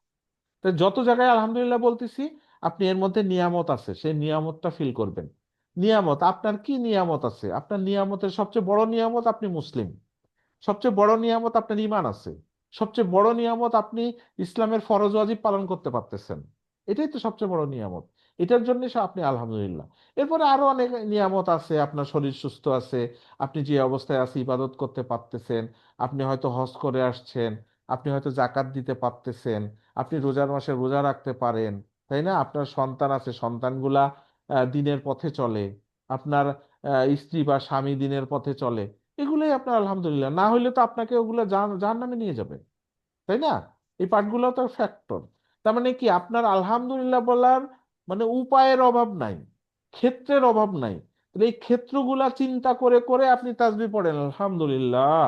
তো যত জায়গায় আলহামদুলিল্লাহ বলতেছি, আপনি এর মধ্যে নিয়ামত আছে, সেই নিয়ামতটা ফিল করবেন। নিয়ামত, আপনার কি নিয়ামত আছে? আপনার নিয়ামতের সবচেয়ে বড় নিয়ামত আপনি মুসলিম। সবচেয়ে বড় নিয়ামত আপনার ঈমান আছে। সবচেয়ে বড় নিয়ামত আপনি ইসলামের ফরজ ওয়াজিব পালন করতে পারতেছেন। এটাই তো সবচেয়ে বড় নিয়ামত। এটার জন্য আপনি আলহামদুলিল্লাহ। এরপরে আরো অনেক নিয়ামত আছে, আপনার শরীর সুস্থ আছে, আপনি যে অবস্থায় আছে ইবাদত করতে পারতেছেন, আপনি হয়তো হজ করে আসছেন, আপনি হয়তো জাকাত দিতে পারতেছেন, আপনি রোজার মাসে রোজা রাখতে পারেন, তাই না? আপনার সন্তান আছে, সন্তানগুলা দিনের পথে চলে, আপনার স্ত্রী বা স্বামী দিনের পথে চলে। এগুলোই আপনার আলহামদুলিল্লাহ। না হইলে তো আপনাকে ওগুলো জাহান্নামে নিয়ে যাবে, তাই না? এই পার্টগুলো তো ফ্যাক্টর। তার মানে কি, আপনার আলহামদুলিল্লাহ বলার মানে উপায়ের অভাব নাই, ক্ষেত্রের অভাব নাই। তাহলে এই ক্ষেত্রগুলা চিন্তা করে করে আপনি তাসবিহ পড়েন, আলহামদুলিল্লাহ।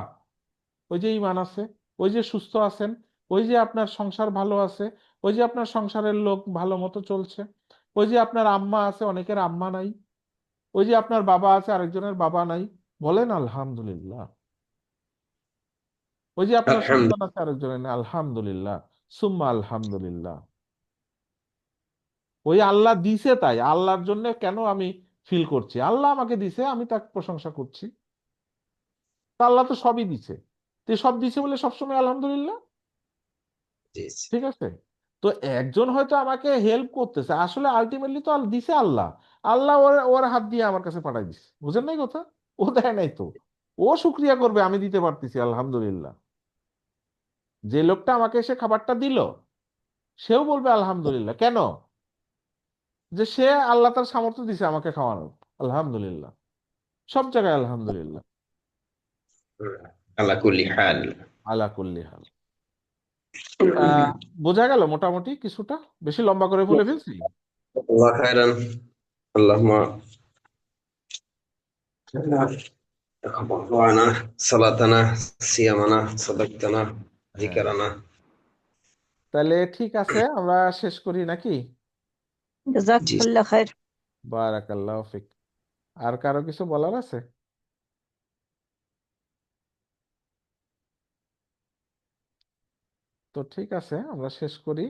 ওই যে ঈমান আছে, ওই যে সুস্থ আছেন, ওই যে আপনার সংসার ভালো আছে, ওই যে আপনার সংসারের লোক ভালো মতো চলছে, ওই যে আপনার আম্মা আছে, অনেকের আম্মা নাই, ওই যে আপনার বাবা আছে, আরেকজনের বাবা নাই। বলেন আলহামদুলিল্লাহ। ওই যে আপনার সন্তান আছে, আরেকজনের নেই, আলহামদুলিল্লাহ। সুম্মা আলহামদুলিল্লাহ। ওই আল্লাহ দিছে, তাই আল্লাহর জন্য কেন আমি ফিল করছি? আল্লাহ আমাকে দিছে, আমি তাকে প্রশংসা করছি। তা আল্লাহ তো সবই দিছে, তো সব দিছে বলে সবসময় আলহামদুলিল্লাহ। ঠিক আছে। তো একজন হয়তো আমাকে হেল্প করতেছে, আসলে আলটিমেটলি তো দিছে আল্লাহ। আল্লাহ ওর ওর হাত দিয়ে আমার কাছে পাঠাই দিছে, বুঝেন নাই কথা? ও দেয় নাই তো, ও শুক্রিয়া করবে আমি দিতে পারতেছি, আলহামদুলিল্লাহ। যে লোকটা আমাকে এসে খাবারটা দিল, সেও বলবে আলহামদুলিল্লাহ। কেন? যে সে আল্লাহ তার সামর্থ্য দিছে আমাকে খাওয়ানোর, আলহামদুলিল্লাহ। সব জায়গায় আলহামদুলিল্লাহ। আলা কুল্লি হাল। আলা কুল্লি হাল। আহ বোঝা গেল মোটামুটি কিছুটা? বেশি লম্বা করে বলে ফেলছি? আল্লাহ খায়রান। আল্লাহুম্মা তাকাব্বালানা সালাতানা সিয়ামানা সাদাকাতানা হ্যাঁ, যিকরানা। তাহলে ঠিক আছে, আমরা শেষ করি নাকি? জি। জাযাকাল্লাহ খায়ের। বারাকাল্লাহ ফিক। আর কারো কিছু বলার আছে? তো ঠিক আছে, আমরা শেষ করি।